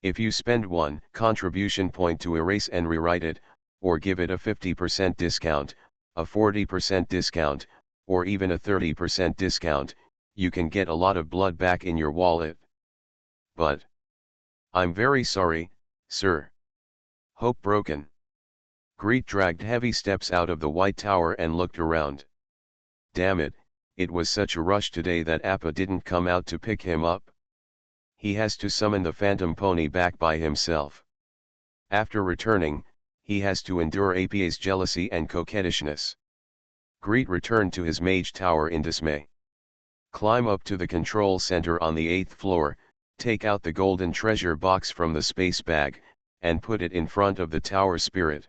"If you spend 1 contribution point to erase and rewrite it, or give it a 50% discount, a 40% discount, or even a 30% discount, you can get a lot of blood back in your wallet." "But I'm very sorry, sir." Hope broken. Greet dragged heavy steps out of the White Tower and looked around. Damn it, it was such a rush today that Appa didn't come out to pick him up. He has to summon the phantom pony back by himself. After returning, he has to endure Appa's jealousy and coquettishness. Greet returned to his mage tower in dismay. Climb up to the control center on the 8th floor, take out the golden treasure box from the space bag, and put it in front of the tower spirit.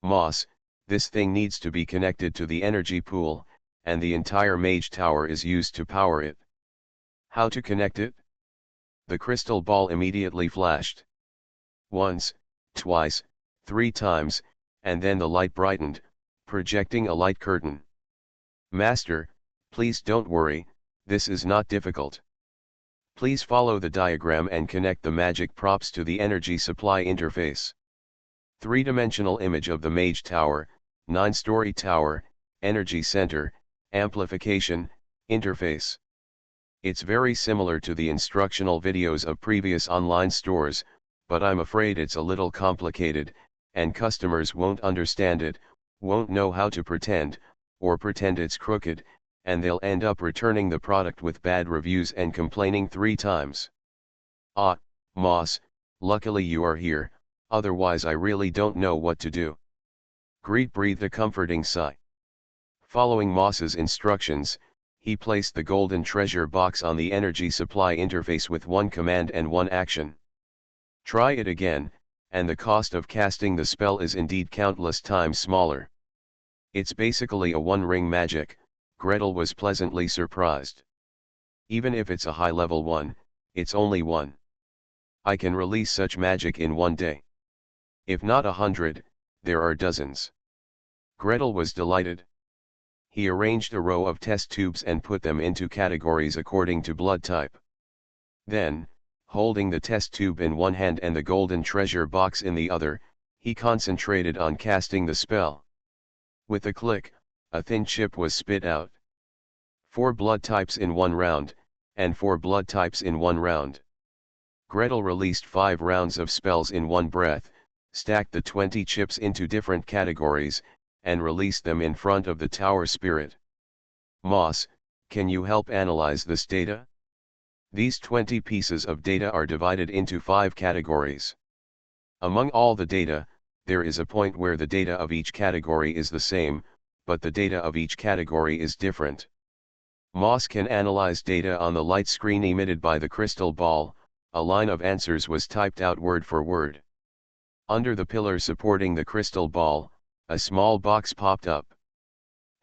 "Moss, this thing needs to be connected to the energy pool, and the entire mage tower is used to power it. How to connect it?" The crystal ball immediately flashed. Once, twice, 3 times, and then the light brightened, projecting a light curtain. "Master, please don't worry, this is not difficult. Please follow the diagram and connect the magic props to the energy supply interface." 3-dimensional image of the mage tower, 9-story tower, energy center, amplification, interface. It's very similar to the instructional videos of previous online stores, but I'm afraid it's a little complicated, and customers won't understand it, won't know how to pretend, or pretend it's crooked, and they'll end up returning the product with bad reviews and complaining 3 times. Ah, Moss, luckily you are here, otherwise I really don't know what to do. Greet breathed a comforting sigh. Following Moss's instructions, he placed the golden treasure box on the energy supply interface with one command and one action. Try it again, and the cost of casting the spell is indeed countless times smaller. It's basically a one-ring magic, Gretel was pleasantly surprised. Even if it's a high-level one, it's only one. I can release such magic in one day. If not 100, there are dozens. Gretel was delighted. He arranged a row of test tubes and put them into categories according to blood type. Then, holding the test tube in one hand and the golden treasure box in the other, he concentrated on casting the spell. With a click, a thin chip was spit out. 4 blood types in 1 round, and 4 blood types in 1 round. Gretel released 5 rounds of spells in one breath, stacked the 20 chips into different categories, and released them in front of the tower spirit. Moss, can you help analyze this data? These 20 pieces of data are divided into 5 categories. Among all the data, there is a point where the data of each category is the same, but the data of each category is different. Moss can analyze data on the light screen emitted by the crystal ball. A line of answers was typed out word for word. Under the pillar supporting the crystal ball, a small box popped up.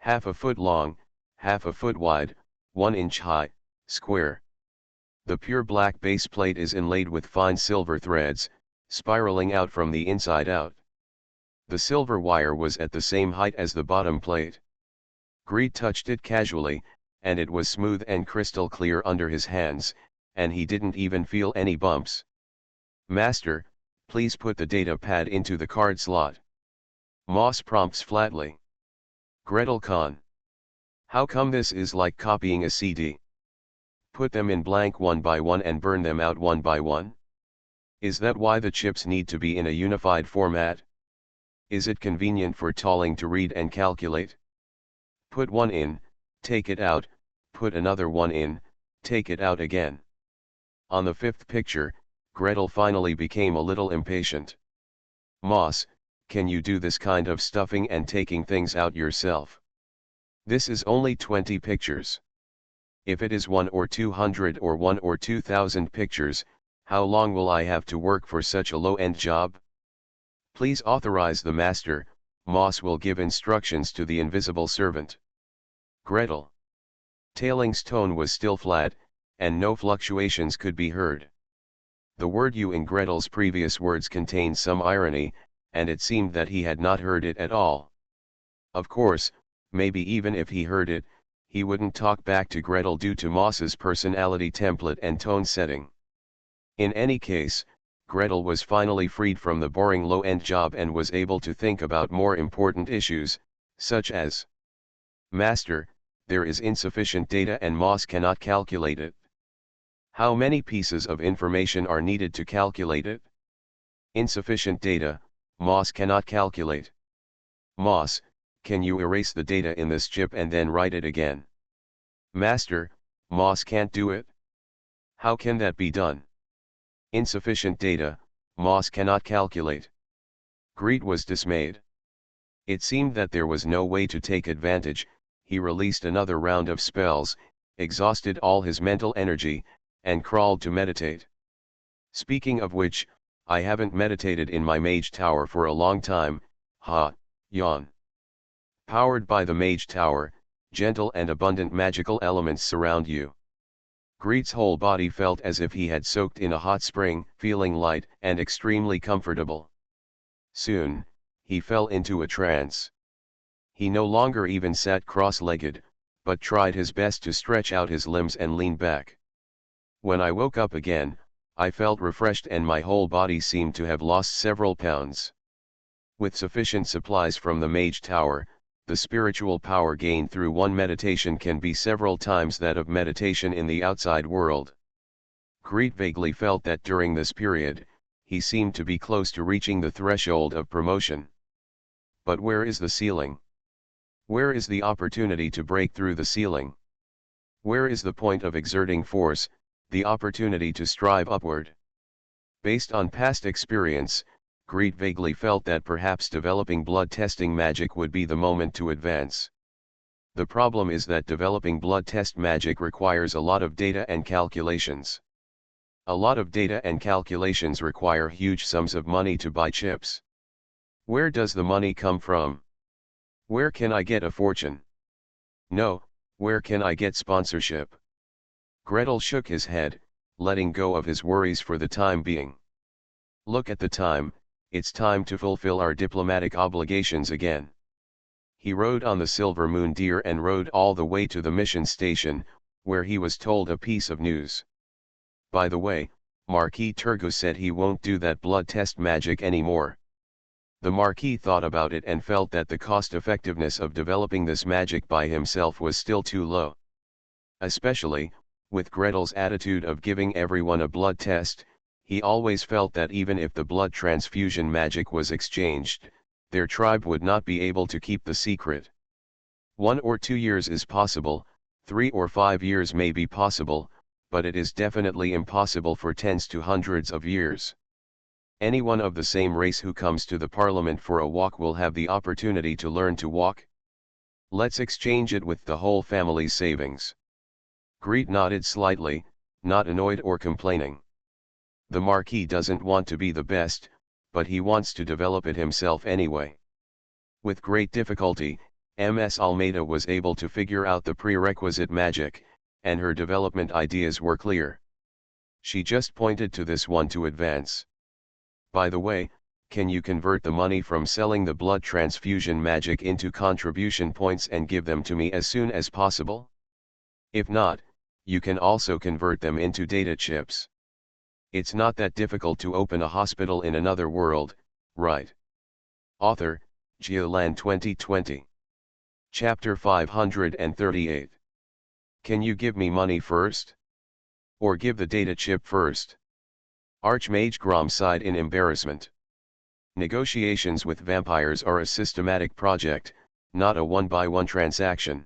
1/2 foot long, 1/2 foot wide, 1 inch high, square. The pure black base plate is inlaid with fine silver threads, spiraling out from the inside out. The silver wire was at the same height as the bottom plate. Greed touched it casually, and it was smooth and crystal clear under his hands, and he didn't even feel any bumps. Master, please put the data pad into the card slot. Moss prompts flatly. Gretel Khan. How come this is like copying a CD? Put them in blank one by one and burn them out one by one? Is that why the chips need to be in a unified format? Is it convenient for Talling to read and calculate? Put one in, take it out, put another one in, take it out again. On the 5th picture, Gretel finally became a little impatient. Moss, can you do this kind of stuffing and taking things out yourself? This is only 20 pictures. If it is 1 or 200 or 1 or 2,000 pictures, how long will I have to work for such a low-end job? Please authorize the master. Moss will give instructions to the invisible servant. Gretel. Tailing's tone was still flat, and no fluctuations could be heard. The word "you" in Gretel's previous words contained some irony, and it seemed that he had not heard it at all. Of course, maybe even if he heard it, he wouldn't talk back to Gretel due to Moss's personality template and tone setting. In any case, Gretel was finally freed from the boring low-end job and was able to think about more important issues, such as: Master, there is insufficient data and Moss cannot calculate it. How many pieces of information are needed to calculate it? Insufficient data, Moss cannot calculate. Moss, can you erase the data in this chip and then write it again? Master, Moss can't do it. How can that be done? Insufficient data, Moss cannot calculate. Greed was dismayed. It seemed that there was no way to take advantage. He released another round of spells, exhausted all his mental energy, and crawled to meditate. Speaking of which, I haven't meditated in my mage tower for a long time. Yawn. Powered by the mage tower, gentle and abundant magical elements surround you. Greed's whole body felt as if he had soaked in a hot spring, feeling light and extremely comfortable. Soon, he fell into a trance. He no longer even sat cross-legged, but tried his best to stretch out his limbs and lean back. When I woke up again, I felt refreshed and my whole body seemed to have lost several pounds. With sufficient supplies from the mage tower, the spiritual power gained through one meditation can be several times that of meditation in the outside world. Greed vaguely felt that during this period, he seemed to be close to reaching the threshold of promotion. But where is the ceiling? Where is the opportunity to break through the ceiling? Where is the point of exerting force, the opportunity to strive upward? Based on past experience, Greed vaguely felt that perhaps developing blood testing magic would be the moment to advance. The problem is that developing blood test magic requires a lot of data and calculations. A lot of data and calculations require huge sums of money to buy chips. Where does the money come from? Where can I get a fortune? No, where can I get sponsorship? Gretel shook his head, letting go of his worries for the time being. Look at the time, it's time to fulfill our diplomatic obligations again. He rode on the Silver Moon Deer and rode all the way to the mission station, where he was told a piece of news. By the way, Marquis Turgo said he won't do that blood test magic anymore. The Marquis thought about it and felt that the cost-effectiveness of developing this magic by himself was still too low. Especially, with Gretel's attitude of giving everyone a blood test, he always felt that even if the blood transfusion magic was exchanged, their tribe would not be able to keep the secret. 1 or 2 years is possible, 3 or 5 years may be possible, but it is definitely impossible for tens to hundreds of years. Anyone of the same race who comes to the parliament for a walk will have the opportunity to learn to walk. Let's exchange it with the whole family's savings. Greet nodded slightly, not annoyed or complaining. The Marquis doesn't want to be the best, but he wants to develop it himself anyway. With great difficulty, Ms. Almeida was able to figure out the prerequisite magic, and her development ideas were clear. She just pointed to this one to advance. By the way, can you convert the money from selling the blood transfusion magic into contribution points and give them to me as soon as possible? If not, you can also convert them into data chips. It's not that difficult to open a hospital in another world, right? Author, Geoland 2020. Chapter 538. Can you give me money first? Or give the data chip first? Archmage Grom sighed in embarrassment. Negotiations with vampires are a systematic project, not a one-by-one transaction.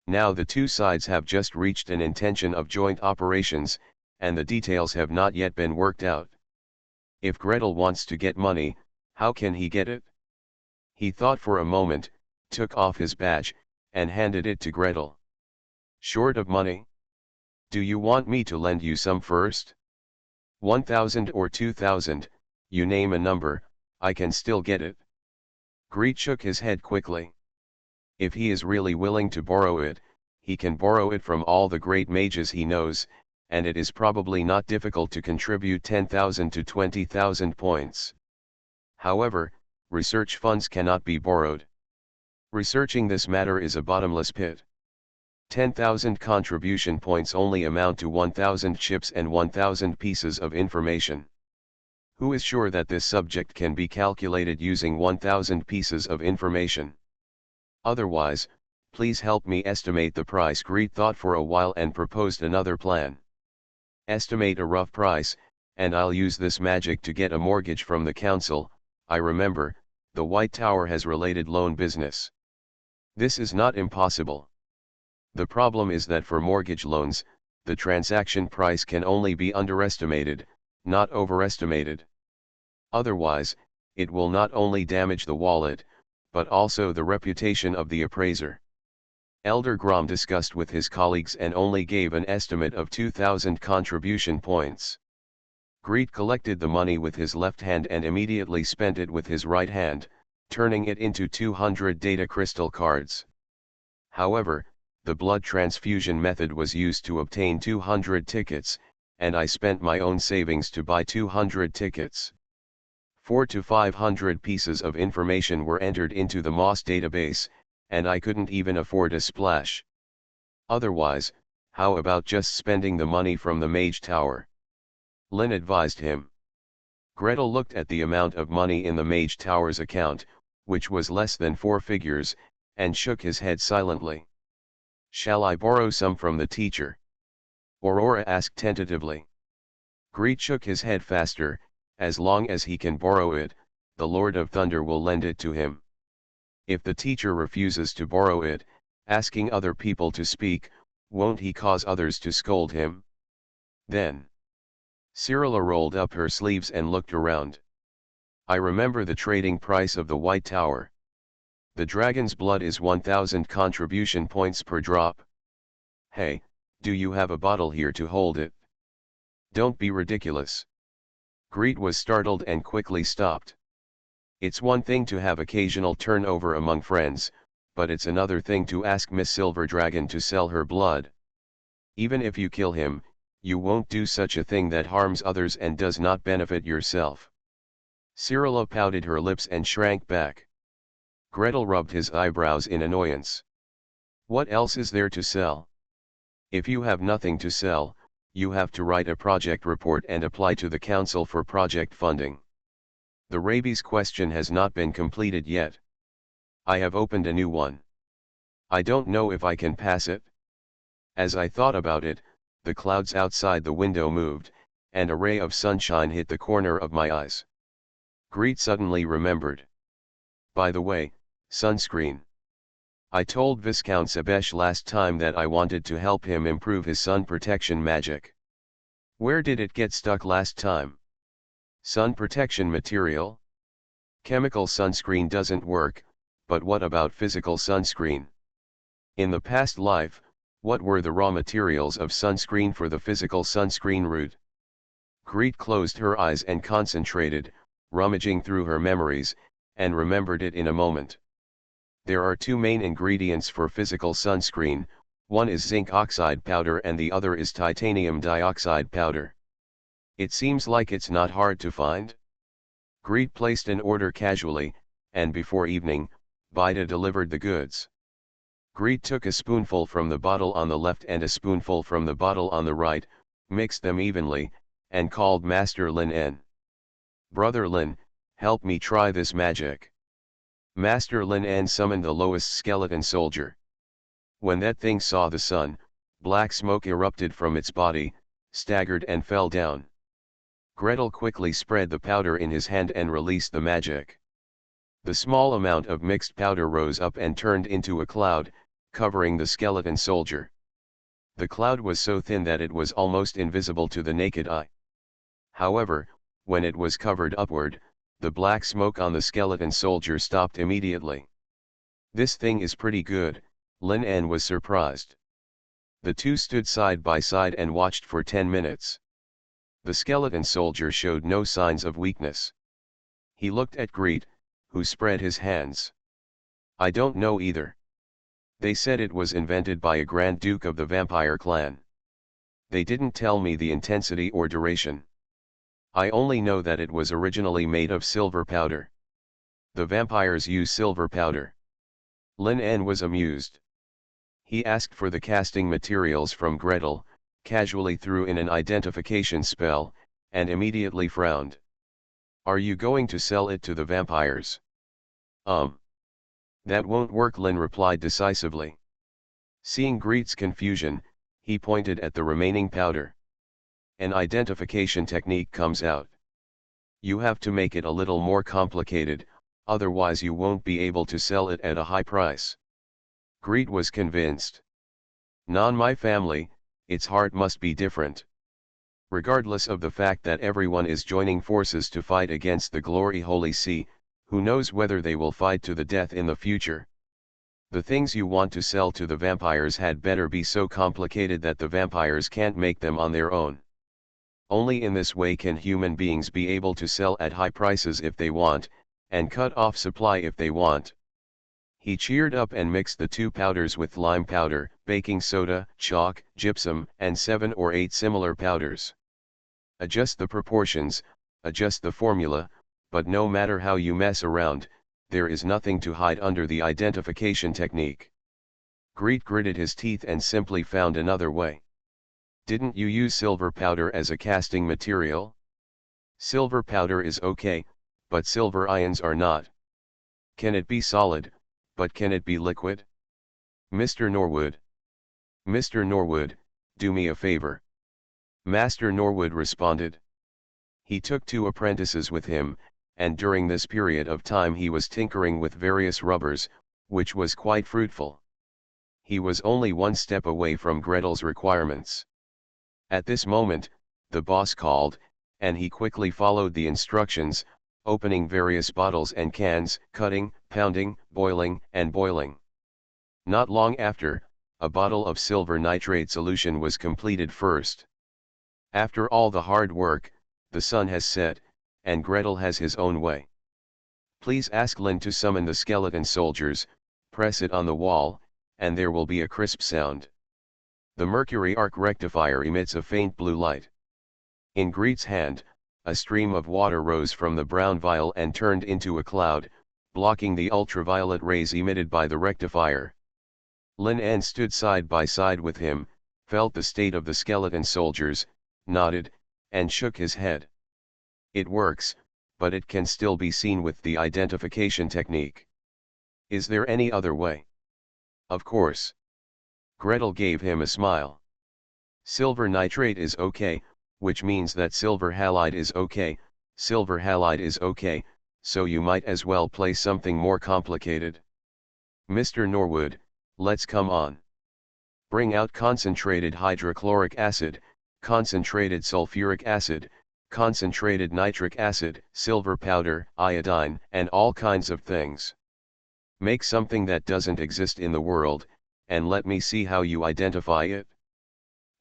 Now the two sides have just reached an intention of joint operations, and the details have not yet been worked out. If Gretel wants to get money, how can he get it? He thought for a moment, took off his badge, and handed it to Gretel. Short of money? Do you want me to lend you some first? 1,000 or 2,000, you name a number, I can still get it. Greet shook his head quickly. If he is really willing to borrow it, he can borrow it from all the great mages he knows, and it is probably not difficult to contribute 10,000 to 20,000 points. However, research funds cannot be borrowed. Researching this matter is a bottomless pit. 10,000 contribution points only amount to 1,000 chips and 1,000 pieces of information. Who is sure that this subject can be calculated using 1,000 pieces of information? Otherwise, please help me estimate the price. Greet thought for a while and proposed another plan. Estimate a rough price, and I'll use this magic to get a mortgage from the council. I remember, the White Tower has related loan business. This is not impossible. The problem is that for mortgage loans, the transaction price can only be underestimated, not overestimated. Otherwise, it will not only damage the wallet, but also the reputation of the appraiser. Elder Grom discussed with his colleagues and only gave an estimate of 2,000 contribution points. Greet collected the money with his left hand and immediately spent it with his right hand, turning it into 200 data crystal cards. However, the blood transfusion method was used to obtain 200 tickets, and I spent my own savings to buy 200 tickets. 400 to 500 pieces of information were entered into the Moss database, and I couldn't even afford a splash. Otherwise, how about just spending the money from the Mage Tower? Lynn advised him. Gretel looked at the amount of money in the Mage Tower's account, which was less than 4 figures, and shook his head silently. Shall I borrow some from the teacher? Aurora asked tentatively. Greet shook his head faster, as long as he can borrow it, the Lord of Thunder will lend it to him. If the teacher refuses to borrow it, asking other people to speak, won't he cause others to scold him? Then Cyrilla rolled up her sleeves and looked around. I remember the trading price of the White Tower. The dragon's blood is 1000 contribution points per drop. Hey, do you have a bottle here to hold it? Don't be ridiculous. Greet was startled and quickly stopped. It's one thing to have occasional turnover among friends, but it's another thing to ask Miss Silver Dragon to sell her blood. Even if you kill him, you won't do such a thing that harms others and does not benefit yourself. Cyrilla pouted her lips and shrank back. Gretel rubbed his eyebrows in annoyance. What else is there to sell? If you have nothing to sell, you have to write a project report and apply to the council for project funding. The rabies question has not been completed yet. I have opened a new one. I don't know if I can pass it. As I thought about it, the clouds outside the window moved, and a ray of sunshine hit the corner of my eyes. Greet suddenly remembered. By the way, sunscreen. I told Viscount Sebesh last time that I wanted to help him improve his sun protection magic. Where did it get stuck last time? Sun protection material? Chemical sunscreen doesn't work, but what about physical sunscreen? In the past life, what were the raw materials of sunscreen for the physical sunscreen route? Greet closed her eyes and concentrated, rummaging through her memories, and remembered it in a moment. There are two main ingredients for physical sunscreen, one is zinc oxide powder and the other is titanium dioxide powder. It seems like it's not hard to find. Greet placed an order casually, and before evening, Bida delivered the goods. Greet took a spoonful from the bottle on the left and a spoonful from the bottle on the right, mixed them evenly, and called Master Lin in. Brother Lin, help me try this magic. Master Lin An summoned the lowest skeleton soldier. When that thing saw the sun, black smoke erupted from its body, staggered and fell down. Gretel quickly spread the powder in his hand and released the magic. The small amount of mixed powder rose up and turned into a cloud, covering the skeleton soldier. The cloud was so thin that it was almost invisible to the naked eye. However, when it was covered upward, the black smoke on the skeleton soldier stopped immediately. This thing is pretty good, Lin An was surprised. The two stood side by side and watched for 10 minutes. The skeleton soldier showed no signs of weakness. He looked at Greet, who spread his hands. I don't know either. They said it was invented by a Grand Duke of the vampire clan. They didn't tell me the intensity or duration. I only know that it was originally made of silver powder. The vampires use silver powder. Lin An was amused. He asked for the casting materials from Gretel, casually threw in an identification spell, and immediately frowned. Are you going to sell it to the vampires? That won't work, Lin replied decisively. Seeing Greet's confusion, he pointed at the remaining powder. An identification technique comes out. You have to make it a little more complicated, otherwise you won't be able to sell it at a high price. Greet was convinced. Non my family, its heart must be different. Regardless of the fact that everyone is joining forces to fight against the Glory Holy See, who knows whether they will fight to the death in the future. The things you want to sell to the vampires had better be so complicated that the vampires can't make them on their own. Only in this way can human beings be able to sell at high prices if they want, and cut off supply if they want. He cheered up and mixed the two powders with lime powder, baking soda, chalk, gypsum, and 7 or 8 similar powders. Adjust the proportions, adjust the formula, but no matter how you mess around, there is nothing to hide under the identification technique. Greet gritted his teeth and simply found another way. Didn't you use silver powder as a casting material? Silver powder is okay, but silver ions are not. Can it be solid, but can it be liquid? Mr. Norwood. Mr. Norwood, do me a favor. Master Norwood responded. He took 2 apprentices with him, and during this period of time he was tinkering with various rubbers, which was quite fruitful. He was only 1 step away from Gretel's requirements. At this moment, the boss called, and he quickly followed the instructions, opening various bottles and cans, cutting, pounding, boiling, and boiling. Not long after, a bottle of silver nitrate solution was completed first. After all the hard work, the sun has set, and Gretel has his own way. Please ask Lynn to summon the skeleton soldiers, press it on the wall, and there will be a crisp sound. The mercury arc rectifier emits a faint blue light. In Greet's hand, a stream of water rose from the brown vial and turned into a cloud, blocking the ultraviolet rays emitted by the rectifier. Lin En stood side by side with him, felt the state of the skeleton soldiers, nodded, and shook his head. It works, but it can still be seen with the identification technique. Is there any other way? Of course. Gretel gave him a smile. Silver nitrate is okay, which means that silver halide is okay, silver halide is okay, so you might as well play something more complicated. Mr. Norwood, let's come on. Bring out concentrated hydrochloric acid, concentrated sulfuric acid, concentrated nitric acid, silver powder, iodine, and all kinds of things. Make something that doesn't exist in the world, and let me see how you identify it.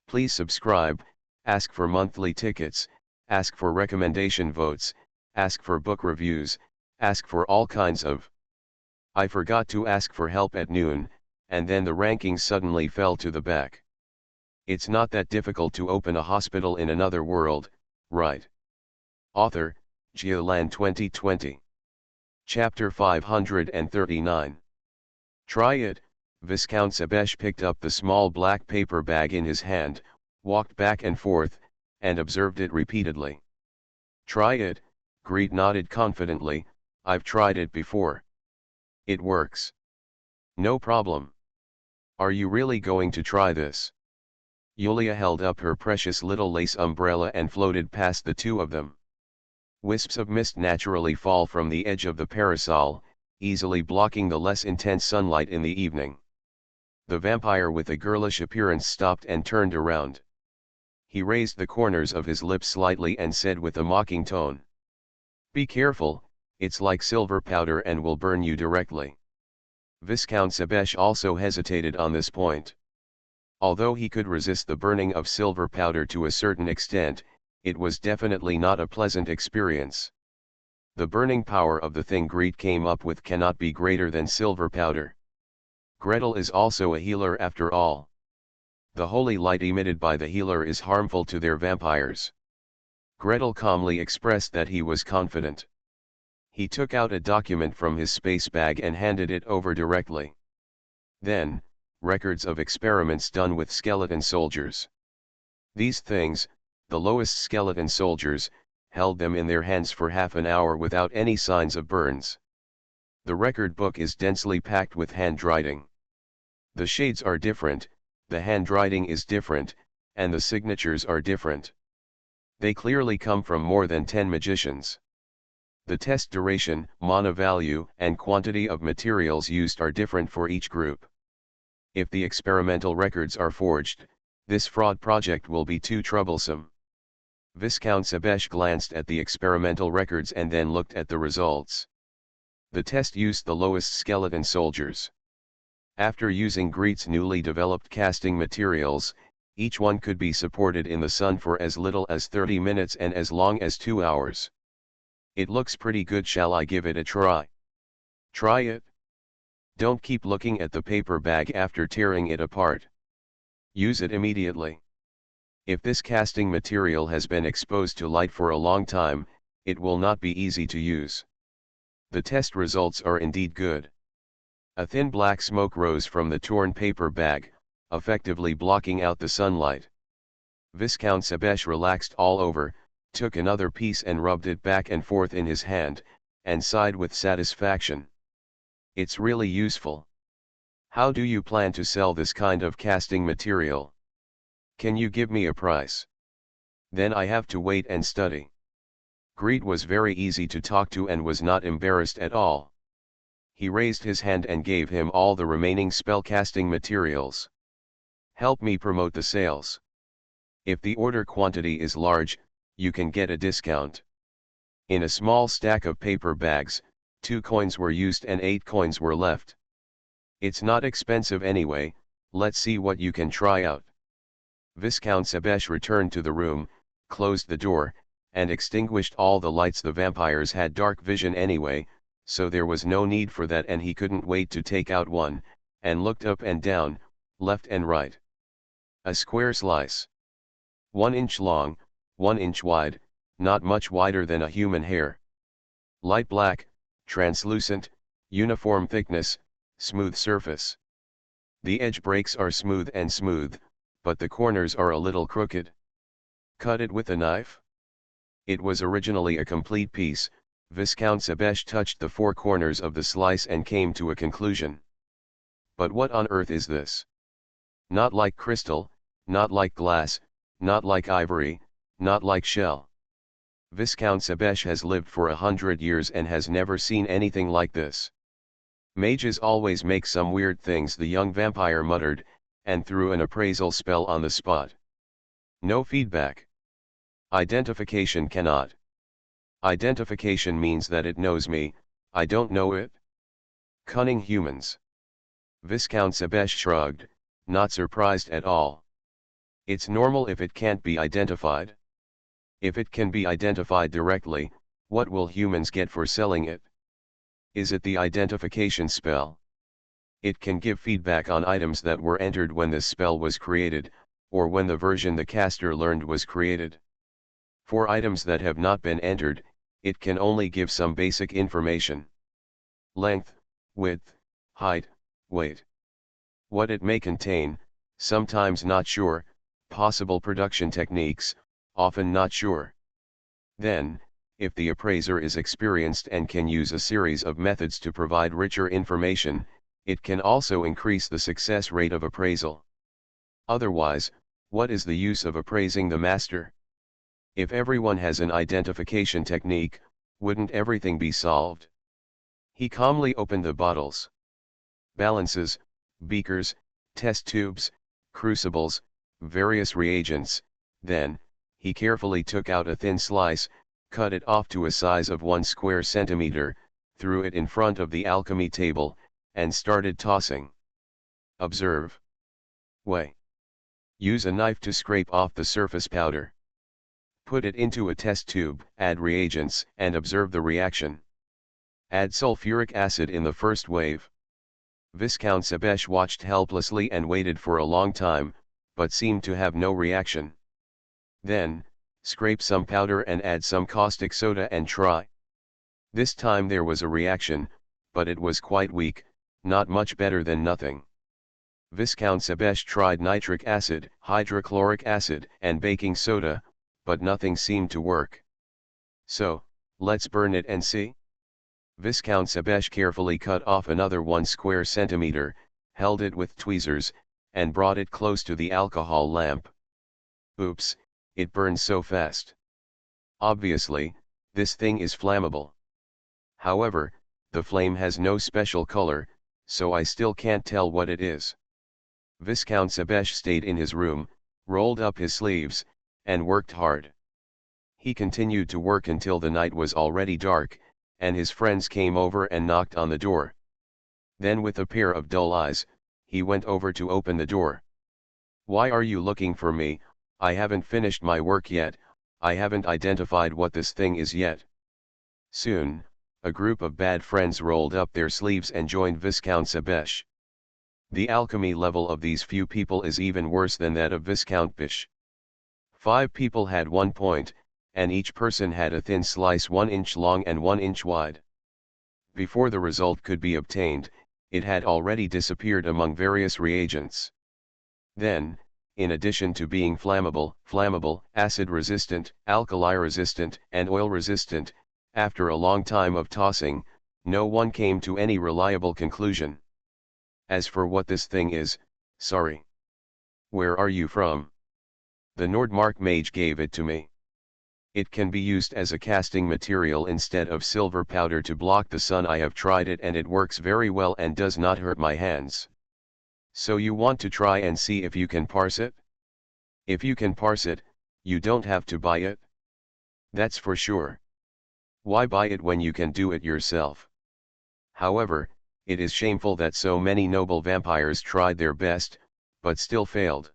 Please subscribe, ask for monthly tickets, ask for recommendation votes, ask for book reviews, ask for all kinds of. I forgot to ask for help at noon, and then the rankings suddenly fell to the back. It's not that difficult to open a hospital in another world, right? Author, Geolan 2020. Chapter 539. Try it. Viscount Sebesh picked up the small black paper bag in his hand, walked back and forth, and observed it repeatedly. Try it, Greet nodded confidently, I've tried it before. It works. No problem. Are you really going to try this? Yulia held up her precious little lace umbrella and floated past the 2 of them. Wisps of mist naturally fall from the edge of the parasol, easily blocking the less intense sunlight in the evening. The vampire with a girlish appearance stopped and turned around. He raised the corners of his lips slightly and said with a mocking tone. Be careful, it's like silver powder and will burn you directly. Viscount Sebesh also hesitated on this point. Although he could resist the burning of silver powder to a certain extent, it was definitely not a pleasant experience. The burning power of the thing Greet came up with cannot be greater than silver powder. Gretel is also a healer after all. The holy light emitted by the healer is harmful to their vampires. Gretel calmly expressed that he was confident. He took out a document from his space bag and handed it over directly. Then, records of experiments done with skeleton soldiers. These things, the lowest skeleton soldiers, held them in their hands for half an hour without any signs of burns. The record book is densely packed with handwriting. The shades are different, the handwriting is different, and the signatures are different. They clearly come from more than 10 magicians. The test duration, mana value, and quantity of materials used are different for each group. If the experimental records are forged, this fraud project will be too troublesome. Viscount Sebesh glanced at the experimental records and then looked at the results. The test used the lowest skeleton soldiers. After using Greet's newly developed casting materials, each one could be supported in the sun for as little as 30 minutes and as long as 2 hours. It looks pretty good, shall I give it a try? Try it. Don't keep looking at the paper bag after tearing it apart. Use it immediately. If this casting material has been exposed to light for a long time, it will not be easy to use. The test results are indeed good. A thin black smoke rose from the torn paper bag, effectively blocking out the sunlight. Viscount Sebesh relaxed all over, took another piece and rubbed it back and forth in his hand, and sighed with satisfaction. It's really useful. How do you plan to sell this kind of casting material? Can you give me a price? Then I have to wait and study. Greed was very easy to talk to and was not embarrassed at all. He raised his hand and gave him all the remaining spellcasting materials. Help me promote the sales. If the order quantity is large, you can get a discount. In a small stack of paper bags, 2 coins were used and 8 coins were left. It's not expensive anyway, let's see what you can try out. Viscount Sebesh returned to the room, closed the door, and extinguished all the lights. The vampires had dark vision anyway, so there was no need for that, and he couldn't wait to take out one, and looked up and down, left and right. A square slice. 1 inch long, 1 inch wide, not much wider than a human hair. Light black, translucent, uniform thickness, smooth surface. The edge breaks are smooth, but the corners are a little crooked. Cut it with a knife? It was originally a complete piece. Viscount Sebesh touched the 4 corners of the slice and came to a conclusion. But what on earth is this? Not like crystal, not like glass, not like ivory, not like shell. Viscount Sebesh has lived for 100 years and has never seen anything like this. Mages always make some weird things, the young vampire muttered, and threw an appraisal spell on the spot. No feedback. Identification cannot. Identification means that it knows me, I don't know it. Cunning humans. Viscount Sebesh shrugged, not surprised at all. It's normal if it can't be identified. If it can be identified directly, what will humans get for selling it? Is it the identification spell? It can give feedback on items that were entered when this spell was created, or when the version the caster learned was created. For items that have not been entered, it can only give some basic information. Length, width, height, weight. What it may contain, sometimes not sure, possible production techniques, often not sure. Then, if the appraiser is experienced and can use a series of methods to provide richer information, it can also increase the success rate of appraisal. Otherwise, what is the use of appraising the master? If everyone has an identification technique, wouldn't everything be solved? He calmly opened the bottles. Balances, beakers, test tubes, crucibles, various reagents. Then, he carefully took out a thin slice, cut it off to a size of 1 square centimeter, threw it in front of the alchemy table, and started tossing. Observe. Weigh. Use a knife to scrape off the surface powder. Put it into a test tube, add reagents, and observe the reaction. Add sulfuric acid in the first wave. Viscount Sebesh watched helplessly and waited for a long time, but seemed to have no reaction. Then, scrape some powder and add some caustic soda and try. This time there was a reaction, but it was quite weak, not much better than nothing. Viscount Sebesh tried nitric acid, hydrochloric acid, and baking soda, but nothing seemed to work. So, let's burn it and see? Viscount Sebesh carefully cut off another 1 square centimeter, held it with tweezers, and brought it close to the alcohol lamp. Oops, it burns so fast. Obviously, this thing is flammable. However, the flame has no special color, so I still can't tell what it is. Viscount Sebesh stayed in his room, rolled up his sleeves, and worked hard. He continued to work until the night was already dark, and his friends came over and knocked on the door. Then with a pair of dull eyes, he went over to open the door. Why are you looking for me? I haven't finished my work yet, I haven't identified what this thing is yet. Soon, a group of bad friends rolled up their sleeves and joined Viscount Sebesh. The alchemy level of these few people is even worse than that of Viscount Bish. 5 people had 1 point, and each person had a thin slice 1 inch long and 1 inch wide. Before the result could be obtained, it had already disappeared among various reagents. Then, in addition to being flammable, acid resistant, alkali resistant, and oil resistant, after a long time of tossing, no one came to any reliable conclusion. As for what this thing is, sorry. Where are you from? The Nordmark mage gave it to me. It can be used as a casting material instead of silver powder to block the sun. I have tried it and it works very well and does not hurt my hands. So you want to try and see if you can parse it? If you can parse it, you don't have to buy it. That's for sure. Why buy it when you can do it yourself? However, it is shameful that so many noble vampires tried their best, but still failed.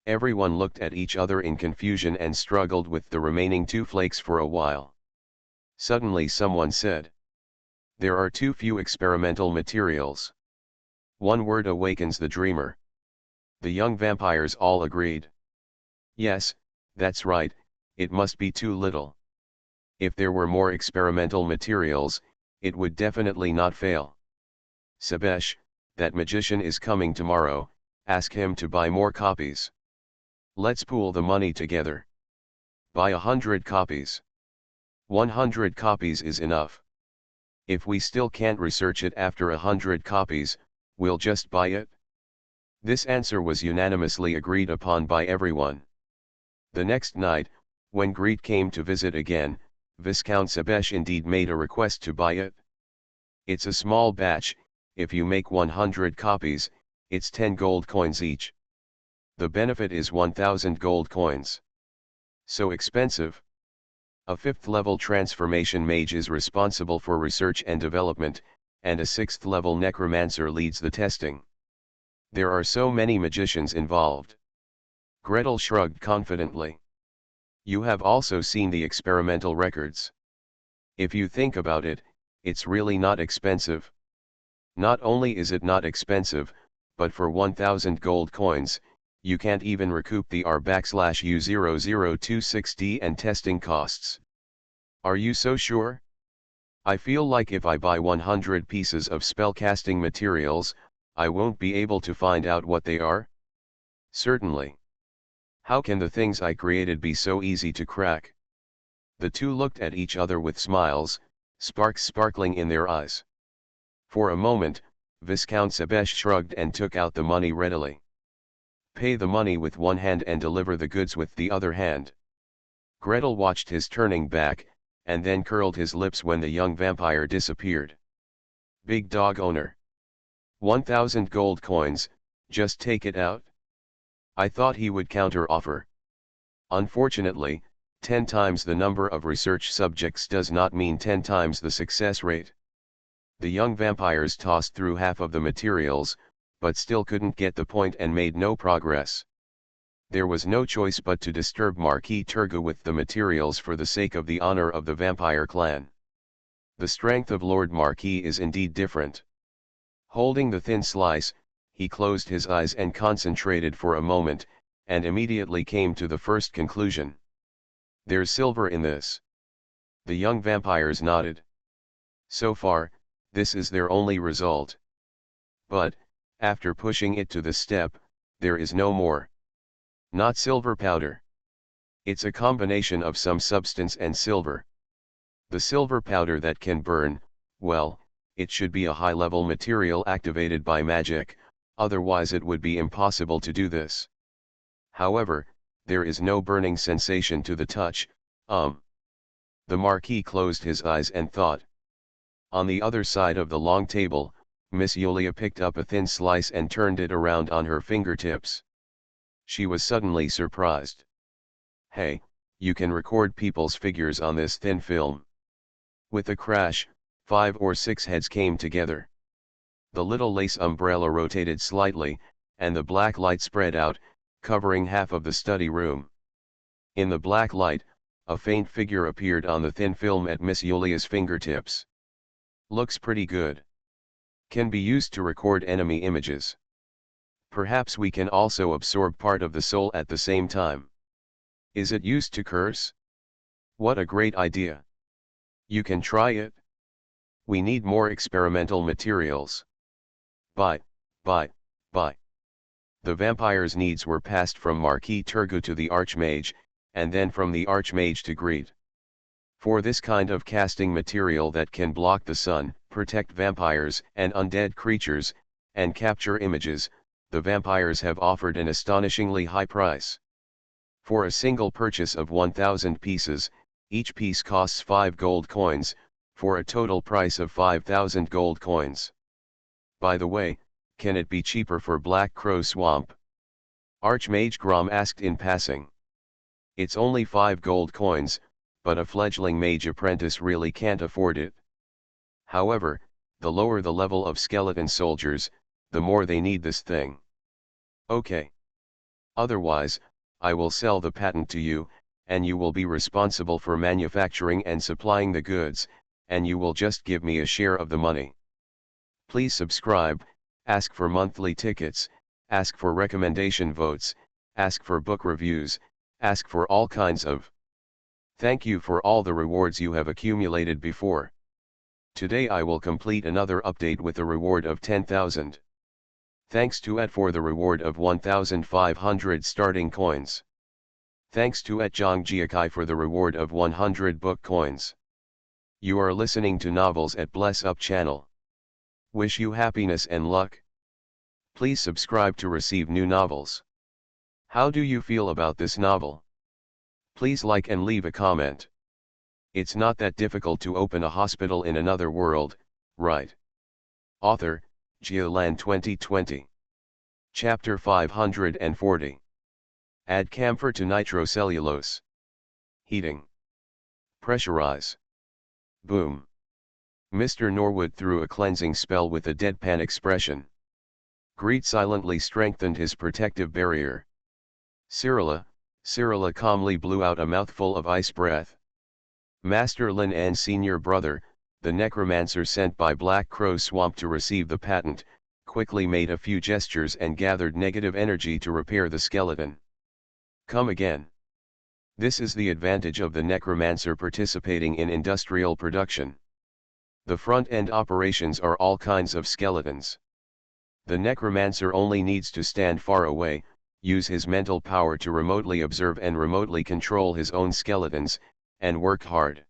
Everyone looked at each other in confusion and struggled with the remaining 2 flakes for a while. Suddenly someone said, "There are too few experimental materials." One word awakens the dreamer. The young vampires all agreed. Yes, that's right, it must be too little. If there were more experimental materials, it would definitely not fail. Sebesh, that magician is coming tomorrow, ask him to buy more copies. Let's pool the money together. Buy 100 copies. 100 copies is enough. If we still can't research it after 100 copies, we'll just buy it. This answer was unanimously agreed upon by everyone. The next night, when Greet came to visit again, Viscount Sebesh indeed made a request to buy it. It's a small batch, if you make 100 copies, it's 10 gold coins each. The benefit is 1000 gold coins. So expensive? A 5th level transformation mage is responsible for research and development, and a 6th level necromancer leads the testing. There are so many magicians involved. Gretel shrugged confidently. You have also seen the experimental records. If you think about it, it's really not expensive. Not only is it not expensive, but for 1000 gold coins, you can't even recoup the R/U0026D and testing costs. Are you so sure? I feel like if I buy 100 pieces of spellcasting materials, I won't be able to find out what they are? Certainly. How can the things I created be so easy to crack? The two looked at each other with smiles, sparks sparkling in their eyes. For a moment, Viscount Sebesh shrugged and took out the money readily. Pay the money with one hand and deliver the goods with the other hand. Gretel watched his turning back, and then curled his lips when the young vampire disappeared. Big dog owner. 1000 gold coins, just take it out? I thought he would counter-offer. Unfortunately, 10 times the number of research subjects does not mean 10 times the success rate. The young vampires tossed through half of the materials, but still couldn't get the point and made no progress. There was no choice but to disturb Marquis Turgot with the materials for the sake of the honor of the vampire clan. The strength of Lord Marquis is indeed different. Holding the thin slice, he closed his eyes and concentrated for a moment, and immediately came to the first conclusion. There's silver in this. The young vampires nodded. So far, this is their only result. But, after pushing it to the step, there is no more. Not silver powder. It's a combination of some substance and silver. The silver powder that can burn, well, it should be a high-level material activated by magic, otherwise it would be impossible to do this. However, there is no burning sensation to the touch. The Marquis closed his eyes and thought. On the other side of the long table, Miss Yulia picked up a thin slice and turned it around on her fingertips. She was suddenly surprised. Hey, you can record people's figures on this thin film. With a crash, 5 or 6 heads came together. The little lace umbrella rotated slightly, and the black light spread out, covering half of the study room. In the black light, a faint figure appeared on the thin film at Miss Yulia's fingertips. Looks pretty good. Can be used to record enemy images. Perhaps we can also absorb part of the soul at the same time. Is it used to curse? What a great idea. You can try it. We need more experimental materials. Buy. The vampire's needs were passed from Marquis Turgot to the Archmage, and then from the Archmage to Greet. For this kind of casting material that can block the sun, protect vampires and undead creatures, and capture images, the vampires have offered an astonishingly high price. For a single purchase of 1,000 pieces, each piece costs 5 gold coins, for a total price of 5,000 gold coins. By the way, can it be cheaper for Black Crow Swamp? Archmage Grom asked in passing. It's only 5 gold coins, but a fledgling mage apprentice really can't afford it. However, the lower the level of skeleton soldiers, the more they need this thing. Okay. Otherwise, I will sell the patent to you, and you will be responsible for manufacturing and supplying the goods, and you will just give me a share of the money. Please subscribe, ask for monthly tickets, ask for recommendation votes, ask for book reviews, ask for all kinds of. Thank you for all the rewards you have accumulated before. Today I will complete another update with a reward of 10,000. Thanks to Ed for the reward of 1,500 starting coins. Thanks to Ed Zhangjiakai for the reward of 100 book coins. You are listening to Novels at Bless Up channel. Wish you happiness and luck. Please subscribe to receive new novels. How do you feel about this novel? Please like and leave a comment. It's not that difficult to open a hospital in another world, right? Author, Jialan 2020. Chapter 540. Add camphor to nitrocellulose. Heating. Pressurize. Boom. Mr. Norwood threw a cleansing spell with a deadpan expression. Greet silently strengthened his protective barrier. Cyrilla calmly blew out a mouthful of ice breath. Master Lin and senior brother, the necromancer sent by Black Crow Swamp to receive the patent, quickly made a few gestures and gathered negative energy to repair the skeleton. Come again. This is the advantage of the necromancer participating in industrial production. The front-end operations are all kinds of skeletons. The necromancer only needs to stand far away, use his mental power to remotely observe and remotely control his own skeletons, and work hard.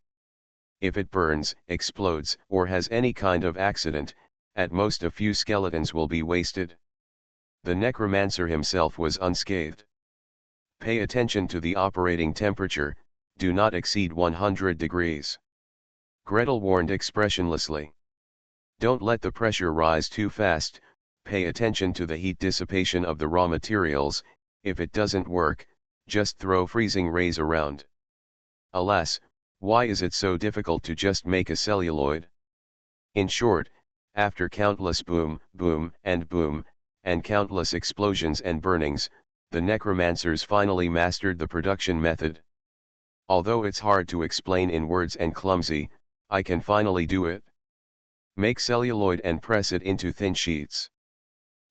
If it burns, explodes, or has any kind of accident, at most a few skeletons will be wasted. The necromancer himself was unscathed. Pay attention to the operating temperature, do not exceed 100 degrees. Gretel warned expressionlessly. Don't let the pressure rise too fast, pay attention to the heat dissipation of the raw materials, if it doesn't work, just throw freezing rays around. Alas, why is it so difficult to just make a celluloid? In short, after countless boom, and countless explosions and burnings, the necromancers finally mastered the production method. Although it's hard to explain in words and clumsy, I can finally do it. Make celluloid and press it into thin sheets.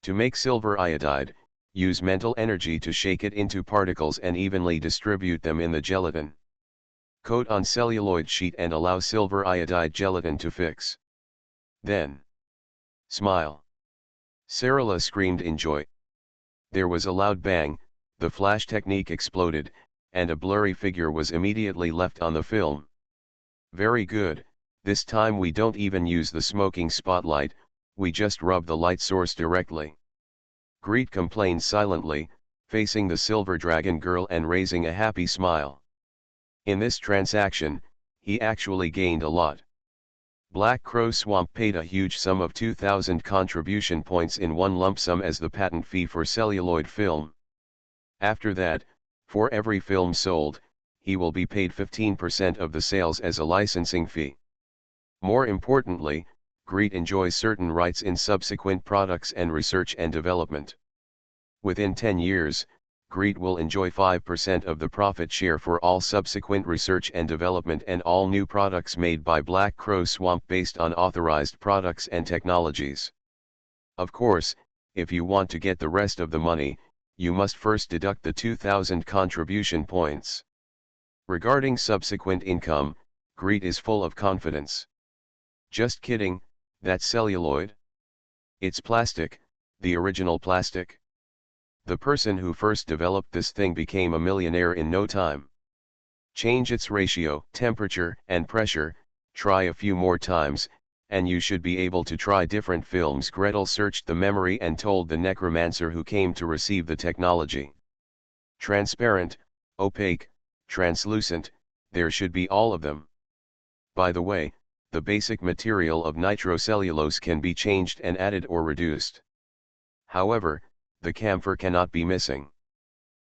To make silver iodide, use mental energy to shake it into particles and evenly distribute them in the gelatin. Coat on celluloid sheet and allow silver iodide gelatin to fix. Then. Smile. Cyrilla screamed in joy. There was a loud bang, the flash technique exploded, and a blurry figure was immediately left on the film. Very good, this time we don't even use the smoking spotlight, we just rub the light source directly. Greet complained silently, facing the silver dragon girl and raising a happy smile. In this transaction, he actually gained a lot. Black Crow Swamp paid a huge sum of 2,000 contribution points in one lump sum as the patent fee for celluloid film. After that, for every film sold, he will be paid 15% of the sales as a licensing fee. More importantly, Greet enjoys certain rights in subsequent products and research and development. Within 10 years, Greet will enjoy 5% of the profit share for all subsequent research and development and all new products made by Black Crow Swamp based on authorized products and technologies. Of course, if you want to get the rest of the money, you must first deduct the 2,000 contribution points. Regarding subsequent income, Greet is full of confidence. Just kidding, that's celluloid. It's plastic, the original plastic. The person who first developed this thing became a millionaire in no time. Change its ratio, temperature, and pressure, try a few more times, and you should be able to try different films. Gretel searched the memory and told the necromancer who came to receive the technology. Transparent, opaque, translucent, there should be all of them. By the way, the basic material of nitrocellulose can be changed and added or reduced. However, the camphor cannot be missing.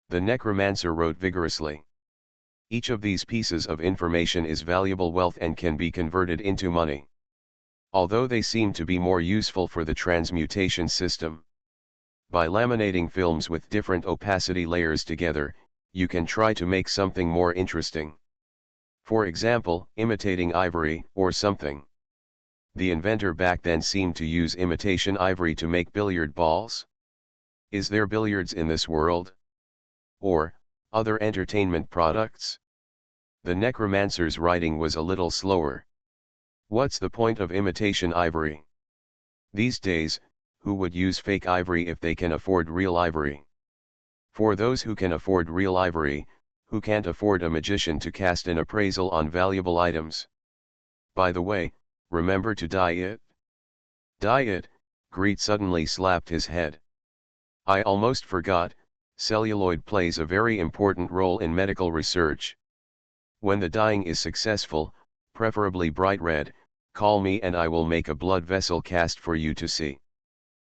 The necromancer wrote vigorously. Each of these pieces of information is valuable wealth and can be converted into money. Although they seem to be more useful for the transmutation system. By laminating films with different opacity layers together, you can try to make something more interesting. For example, imitating ivory, or something. The inventor back then seemed to use imitation ivory to make billiard balls. Is there billiards in this world? Or, other entertainment products? The necromancer's writing was a little slower. What's the point of imitation ivory? These days, who would use fake ivory if they can afford real ivory? For those who can afford real ivory, who can't afford a magician to cast an appraisal on valuable items? By the way, remember to dye it? Dye it, Greet suddenly slapped his head. I almost forgot, celluloid plays a very important role in medical research. When the dyeing is successful, preferably bright red, call me and I will make a blood vessel cast for you to see.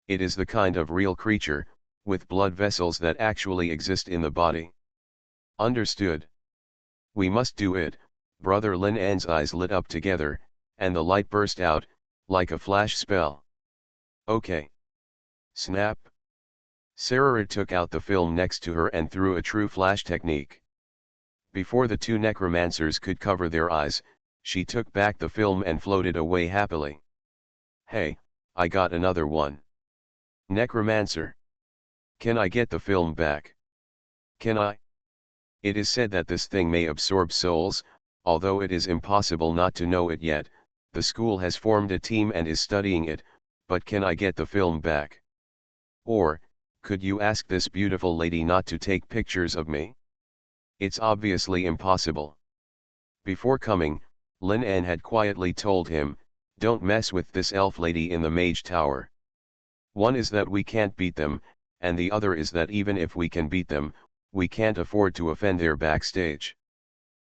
It is the kind of real creature, with blood vessels that actually exist in the body. Understood. We must do it. Brother Lin An's eyes lit up together, and the light burst out, like a flash spell. Okay. Snap. Sarah took out the film next to her and threw a true flash technique. Before the two necromancers could cover their eyes, she took back the film and floated away happily. Hey, I got another one. Necromancer. Can I get the film back? Can I? It is said that this thing may absorb souls, although it is impossible not to know it yet. The school has formed a team and is studying it, but can I get the film back? Or, could you ask this beautiful lady not to take pictures of me? It's obviously impossible. Before coming, Lin An had quietly told him, don't mess with this elf lady in the mage tower. One is that we can't beat them, and the other is that even if we can beat them, we can't afford to offend their backstage.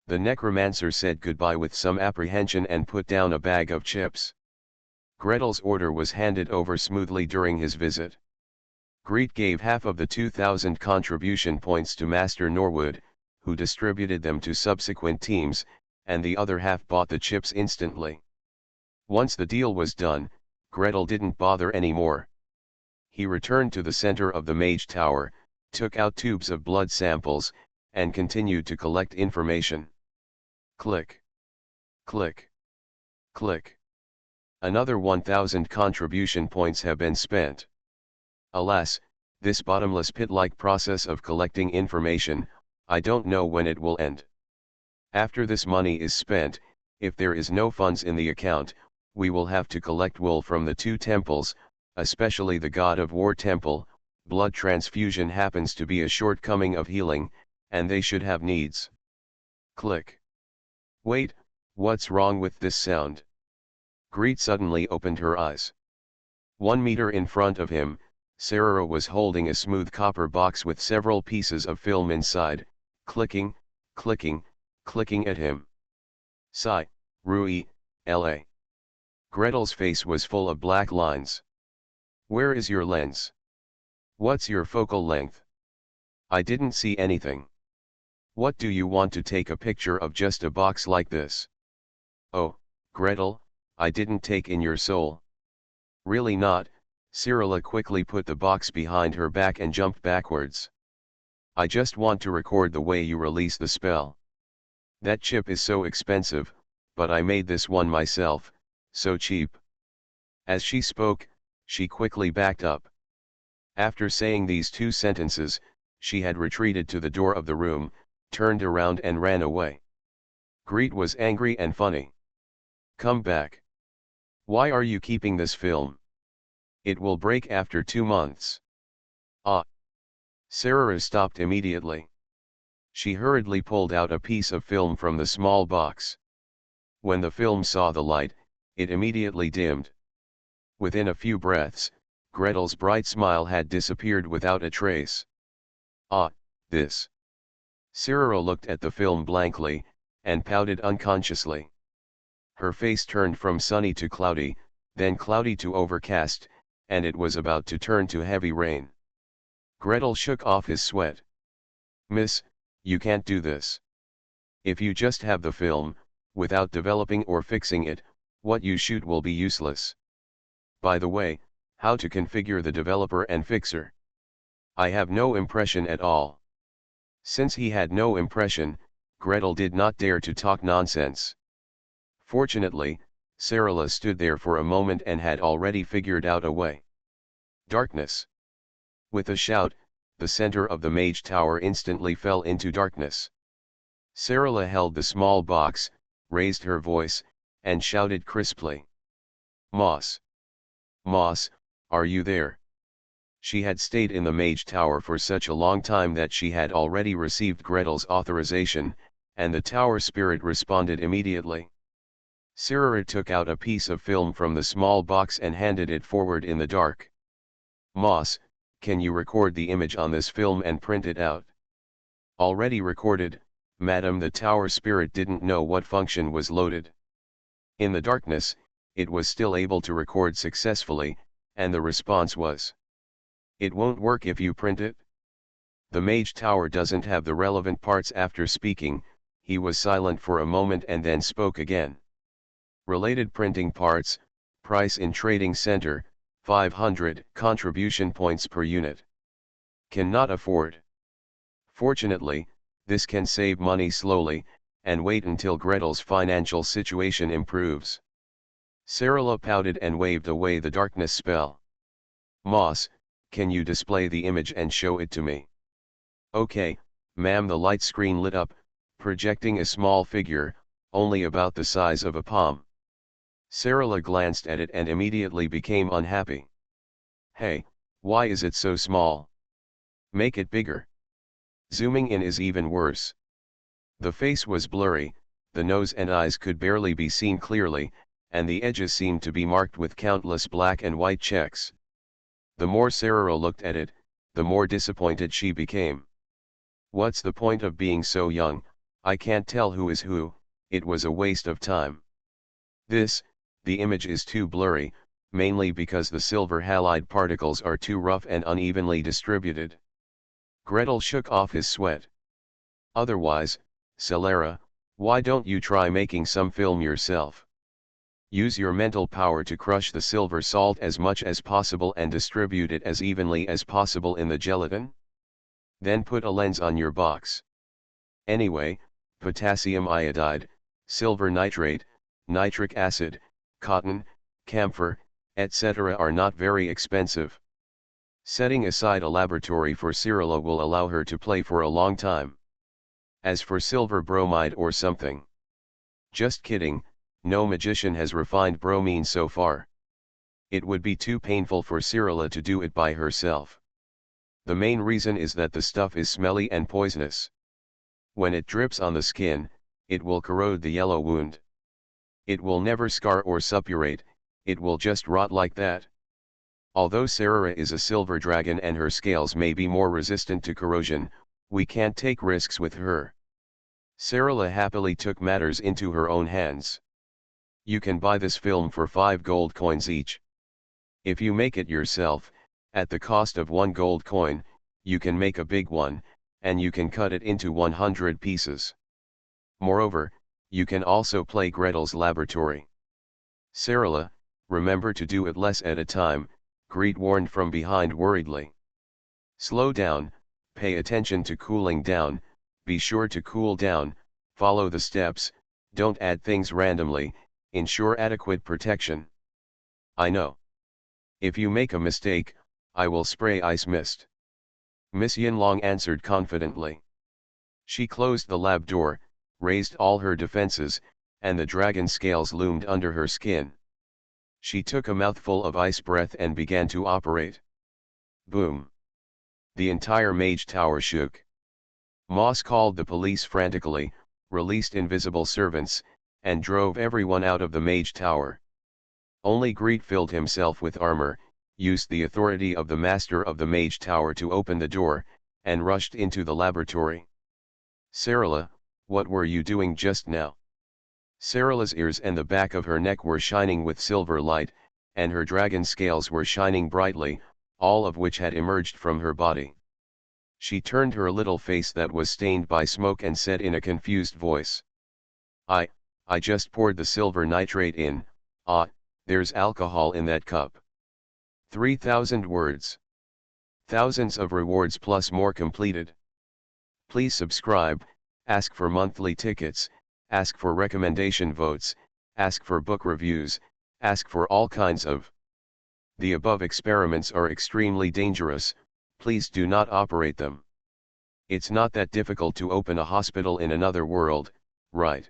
The necromancer said goodbye with some apprehension and put down a bag of chips. Gretel's order was handed over smoothly during his visit. Greet gave half of the 2,000 contribution points to Master Norwood, who distributed them to subsequent teams, and the other half bought the chips instantly. Once the deal was done, Gretel didn't bother anymore. He returned to the center of the mage tower, took out tubes of blood samples, and continued to collect information. Click. Click. Click. Another 1,000 contribution points have been spent. Alas, this bottomless pit-like process of collecting information, I don't know when it will end. After this money is spent, if there is no funds in the account, we will have to collect wool from the two temples, especially the God of War temple. Blood transfusion happens to be a shortcoming of healing, and they should have needs. Click. Wait, what's wrong with this sound? Greet suddenly opened her eyes. 1 meter in front of him, Sarah was holding a smooth copper box with several pieces of film inside, clicking, clicking, clicking at him. Sigh, Rui, L.A. Gretel's face was full of black lines. Where is your lens? What's your focal length? I didn't see anything. What do you want to take a picture of just a box like this? Oh, Gretel, I didn't take in your soul. Really not. Cyrilla quickly put the box behind her back and jumped backwards. I just want to record the way you release the spell. That chip is so expensive, but I made this one myself, so cheap. As she spoke, she quickly backed up. After saying these two sentences, she had retreated to the door of the room, turned around and ran away. Greet was angry and funny. Come back. Why are you keeping this film? It will break after 2 months. Ah. Sarah stopped immediately. She hurriedly pulled out a piece of film from the small box. When the film saw the light, it immediately dimmed. Within a few breaths, Gretel's bright smile had disappeared without a trace. Ah, this. Cyrilla looked at the film blankly, and pouted unconsciously. Her face turned from sunny to cloudy, then cloudy to overcast, and it was about to turn to heavy rain. Gretel shook off his sweat. "Miss, you can't do this. If you just have the film, without developing or fixing it, what you shoot will be useless. By the way, how to configure the developer and fixer? I have no impression at all." Since he had no impression, Gretel did not dare to talk nonsense. Fortunately, Cyrilla stood there for a moment and had already figured out a way. Darkness. With a shout, the center of the mage tower instantly fell into darkness. Cyrilla held the small box, raised her voice, and shouted crisply. "Moss! Moss, are you there?" She had stayed in the mage tower for such a long time that she had already received Gretel's authorization, and the tower spirit responded immediately. Cyrilla took out a piece of film from the small box and handed it forward in the dark. "Moss, can you record the image on this film and print it out?" "Already recorded, madam." The tower spirit didn't know what function was loaded. In the darkness, it was still able to record successfully, and the response was, "It won't work if you print it." The mage tower doesn't have the relevant parts. After speaking, he was silent for a moment and then spoke again. "Related printing parts, price in trading center, 500 contribution points per unit. Cannot afford." Fortunately, this can save money slowly, and wait until Gretel's financial situation improves. Cyrilla pouted and waved away the darkness spell. "Moss, can you display the image and show it to me?" "Okay, ma'am." The light screen lit up, projecting a small figure, only about the size of a palm. Cyrilla glanced at it and immediately became unhappy. "Hey, why is it so small? Make it bigger." Zooming in is even worse. The face was blurry, the nose and eyes could barely be seen clearly, and the edges seemed to be marked with countless black and white checks. The more Cyrilla looked at it, the more disappointed she became. "What's the point of being so young? I can't tell who is who." It was a waste of time. The image is too blurry, mainly because the silver halide particles are too rough and unevenly distributed. Gretel shook off his sweat. "Otherwise, Celera, why don't you try making some film yourself? Use your mental power to crush the silver salt as much as possible and distribute it as evenly as possible in the gelatin. Then put a lens on your box. Anyway, potassium iodide, silver nitrate, nitric acid, cotton, camphor, etc. are not very expensive. Setting aside a laboratory for Cyrilla will allow her to play for a long time. As for silver bromide or something. Just kidding, no magician has refined bromine so far. It would be too painful for Cyrilla to do it by herself. The main reason is that the stuff is smelly and poisonous. When it drips on the skin, it will corrode the yellow wound. It will never scar or suppurate, it will just rot like that. Although Cyrilla is a silver dragon and her scales may be more resistant to corrosion, we can't take risks with her. Cyrilla happily took matters into her own hands. "You can buy this film for 5 gold coins each. If you make it yourself, at the cost of 1 gold coin, you can make a big one, and you can cut it into 100 pieces. Moreover, you can also play Gretel's laboratory." "Cyrilla, remember to do it less at a time," Greet warned from behind worriedly. "Slow down, pay attention to cooling down, be sure to cool down, follow the steps, don't add things randomly, ensure adequate protection." "I know. If you make a mistake, I will spray ice mist." Miss Yinlong answered confidently. She closed the lab door, raised all her defenses, and the dragon scales loomed under her skin. She took a mouthful of ice breath and began to operate. Boom! The entire mage tower shook. Moss called the police frantically, released invisible servants, and drove everyone out of the mage tower. Only Greet filled himself with armor, used the authority of the master of the mage tower to open the door, and rushed into the laboratory. Sarala, what were you doing just now? Sarala's ears and the back of her neck were shining with silver light, and her dragon scales were shining brightly, all of which had emerged from her body. She turned her little face that was stained by smoke and said in a confused voice. I just poured the silver nitrate in. There's alcohol in that cup. 3,000 words. Thousands of rewards plus more completed. Please subscribe, ask for monthly tickets, ask for recommendation votes, ask for book reviews, ask for all kinds of. The above experiments are extremely dangerous, please do not operate them. It's not that difficult to open a hospital in another world, right?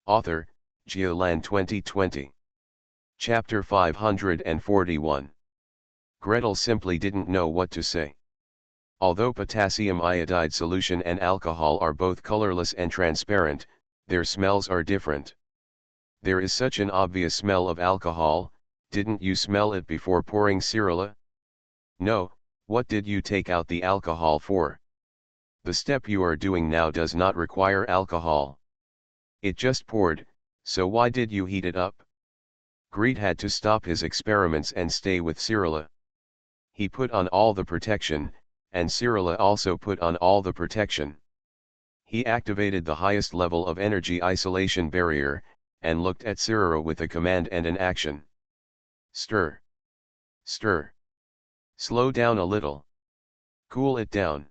Author, Geoland 2020. Chapter 541. Gretel simply didn't know what to say. Although potassium iodide solution and alcohol are both colorless and transparent, their smells are different. There is such an obvious smell of alcohol, didn't you smell it before pouring Sarala? No, what did you take out the alcohol for? The step you are doing now does not require alcohol. It just poured, so why did you heat it up? Greed had to stop his experiments and stay with Sarala. He put on all the protection, and Sarala also put on all the protection. He activated the highest level of energy isolation barrier, and looked at Sarala with a command and an action. Stir. Stir. Slow down a little. Cool it down.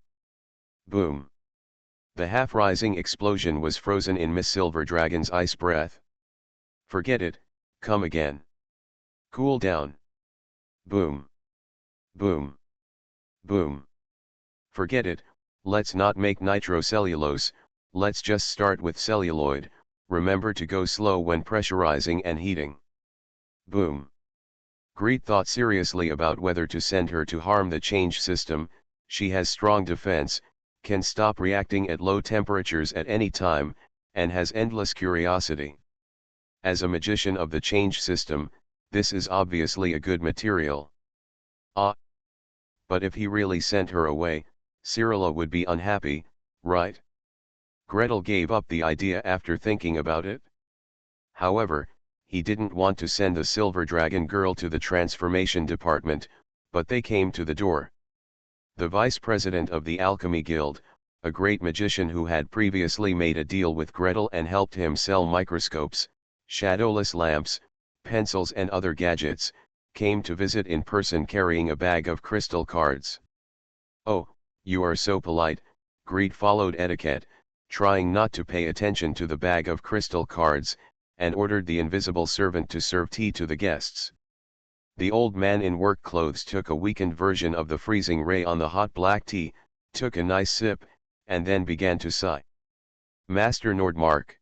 Boom. The half-rising explosion was frozen in Miss Silver Dragon's ice breath. Forget it, come again. Cool down. Boom. Boom. Boom. Forget it, let's not make nitrocellulose, let's just start with celluloid, remember to go slow when pressurizing and heating. Boom. Greed thought seriously about whether to send her to harm the change system. She has strong defense, can stop reacting at low temperatures at any time, and has endless curiosity. As a magician of the change system, this is obviously a good material. But if he really sent her away, Sarala would be unhappy, right? Gretel gave up the idea after thinking about it. However, he didn't want to send the Silver Dragon girl to the transformation department, but they came to the door. The vice president of the Alchemy Guild, a great magician who had previously made a deal with Gretel and helped him sell microscopes, shadowless lamps, pencils and other gadgets, came to visit in person carrying a bag of crystal cards. Oh, you are so polite, Greed followed etiquette, trying not to pay attention to the bag of crystal cards, and ordered the invisible servant to serve tea to the guests. The old man in work clothes took a weakened version of the freezing ray on the hot black tea, took a nice sip, and then began to sigh. Master Nordmark.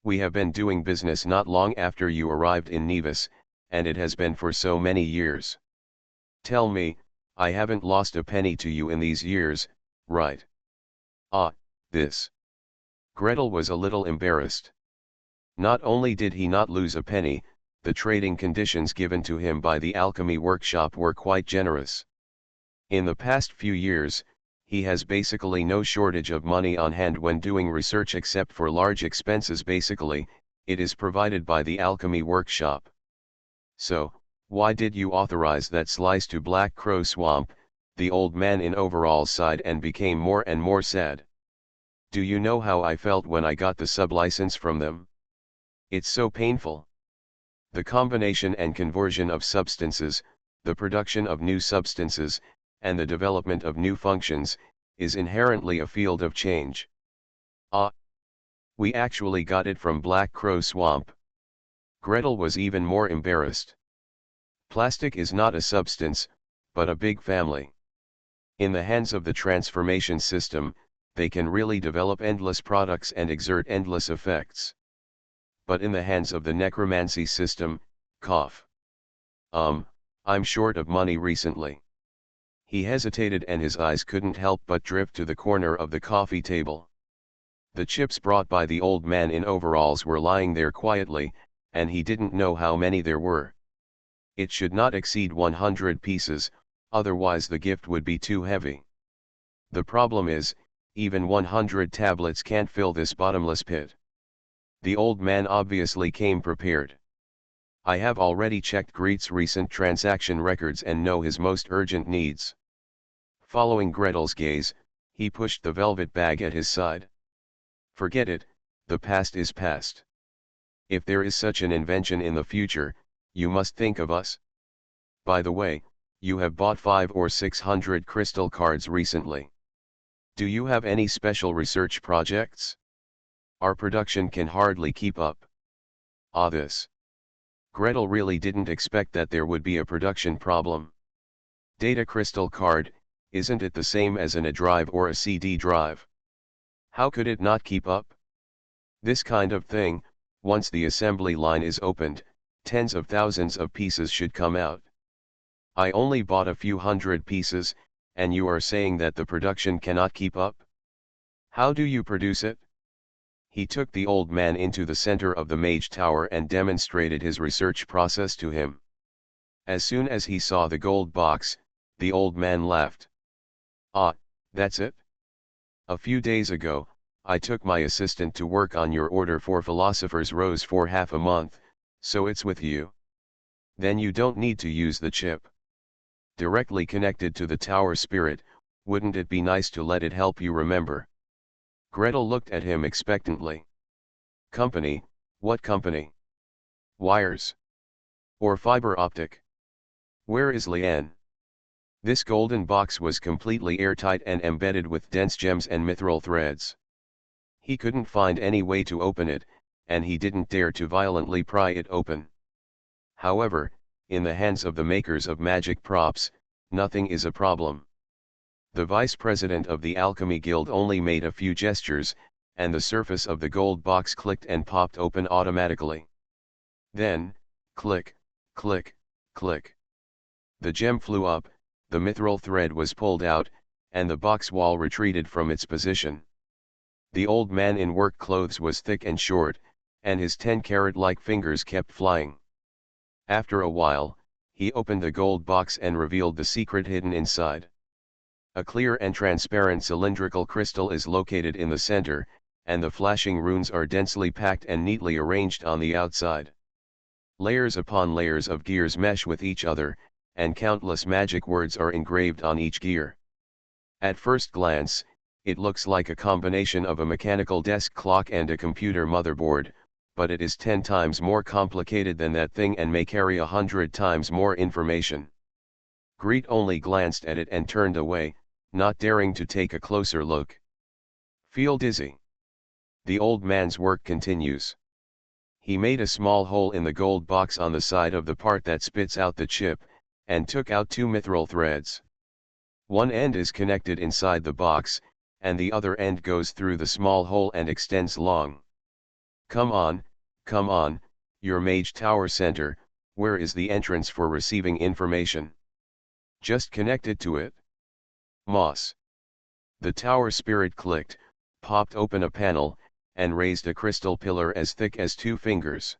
We have been doing business not long after you arrived in Nevis, and it has been for so many years. Tell me, I haven't lost a penny to you in these years, right? This. Gretel was a little embarrassed. Not only did he not lose a penny, the trading conditions given to him by the alchemy workshop were quite generous. In the past few years, he has basically no shortage of money on hand when doing research except for large expenses. Basically, it is provided by the alchemy workshop. So, why did you authorize that slice to Black Crow Swamp? The old man in overalls sighed and became more and more sad. Do you know how I felt when I got the sublicense from them? It's so painful. The combination and conversion of substances, the production of new substances, and the development of new functions, is inherently a field of change. We actually got it from Black Crow Swamp. Gretel was even more embarrassed. Plastic is not a substance, but a big family. In the hands of the transformation system, they can really develop endless products and exert endless effects. But in the hands of the necromancy system, I'm short of money recently. He hesitated and his eyes couldn't help but drift to the corner of the coffee table. The chips brought by the old man in overalls were lying there quietly, and he didn't know how many there were. It should not exceed 100 pieces, otherwise the gift would be too heavy. The problem is, even 100 tablets can't fill this bottomless pit. The old man obviously came prepared. I have already checked Greet's recent transaction records and know his most urgent needs. Following Gretel's gaze, he pushed the velvet bag at his side. Forget it, the past is past. If there is such an invention in the future, you must think of us. By the way, you have bought 500 or 600 crystal cards recently. Do you have any special research projects? Our production can hardly keep up. This. Gretel really didn't expect that there would be a production problem. Data crystal card, isn't it the same as a drive or a CD drive? How could it not keep up? This kind of thing, once the assembly line is opened, tens of thousands of pieces should come out. I only bought a few hundred pieces, and you are saying that the production cannot keep up? How do you produce it? He took the old man into the center of the mage tower and demonstrated his research process to him. As soon as he saw the gold box, the old man laughed. That's it? A few days ago, I took my assistant to work on your order for Philosopher's Rose for half a month, so it's with you. Then you don't need to use the chip. Directly connected to the tower spirit, wouldn't it be nice to let it help you remember? Gretel looked at him expectantly. Company, what company? Wires? Or fiber optic? Where is Lian? This golden box was completely airtight and embedded with dense gems and mithril threads. He couldn't find any way to open it, and he didn't dare to violently pry it open. However, in the hands of the makers of magic props, nothing is a problem. The vice president of the Alchemy Guild only made a few gestures, and the surface of the gold box clicked and popped open automatically. Then, click, click, click. The gem flew up, the mithril thread was pulled out, and the box wall retreated from its position. The old man in work clothes was thick and short, and his 10-carat-like fingers kept flying. After a while, he opened the gold box and revealed the secret hidden inside. A clear and transparent cylindrical crystal is located in the center, and the flashing runes are densely packed and neatly arranged on the outside. Layers upon layers of gears mesh with each other, and countless magic words are engraved on each gear. At first glance, it looks like a combination of a mechanical desk clock and a computer motherboard, but it is 10 times more complicated than that thing and may carry 100 times more information. Greet only glanced at it and turned away, not daring to take a closer look. Feel dizzy? The old man's work continues. He made a small hole in the gold box on the side of the part that spits out the chip, and took out 2 mithril threads. One end is connected inside the box, and the other end goes through the small hole and extends long. Come on, your mage tower center, where is the entrance for receiving information? Just connected to it. Moss. The tower spirit clicked, popped open a panel, and raised a crystal pillar as thick as 2 fingers.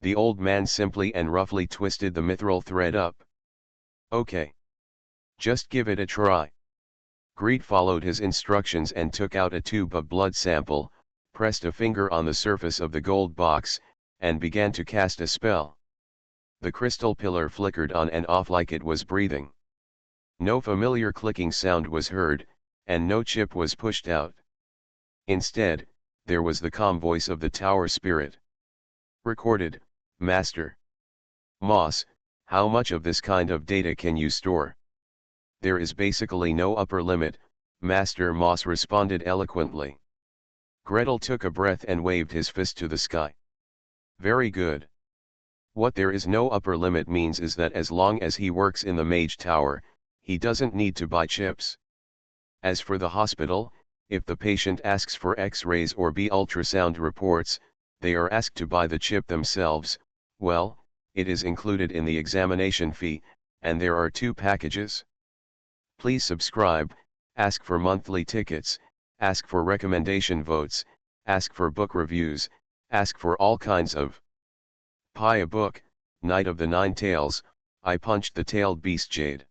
The old man simply and roughly twisted the mithril thread up. Okay. Just give it a try. Greet followed his instructions and took out a tube of blood sample, pressed a finger on the surface of the gold box, and began to cast a spell. The crystal pillar flickered on and off like it was breathing. No familiar clicking sound was heard, and no chip was pushed out. Instead, there was the calm voice of the tower spirit. Recorded, Master. Moss, how much of this kind of data can you store? There is basically no upper limit, Master Moss responded eloquently. Gretel took a breath and waved his fist to the sky. Very good. What there is no upper limit means is that as long as he works in the mage tower, he doesn't need to buy chips. As for the hospital, if the patient asks for X-rays or B ultrasound reports, they are asked to buy the chip themselves. Well, it is included in the examination fee, and there are 2 packages. Please subscribe, ask for monthly tickets, ask for recommendation votes, ask for book reviews, ask for all kinds of. Buy a book, Night of the Nine Tails, I Punched the Tailed Beast Jade.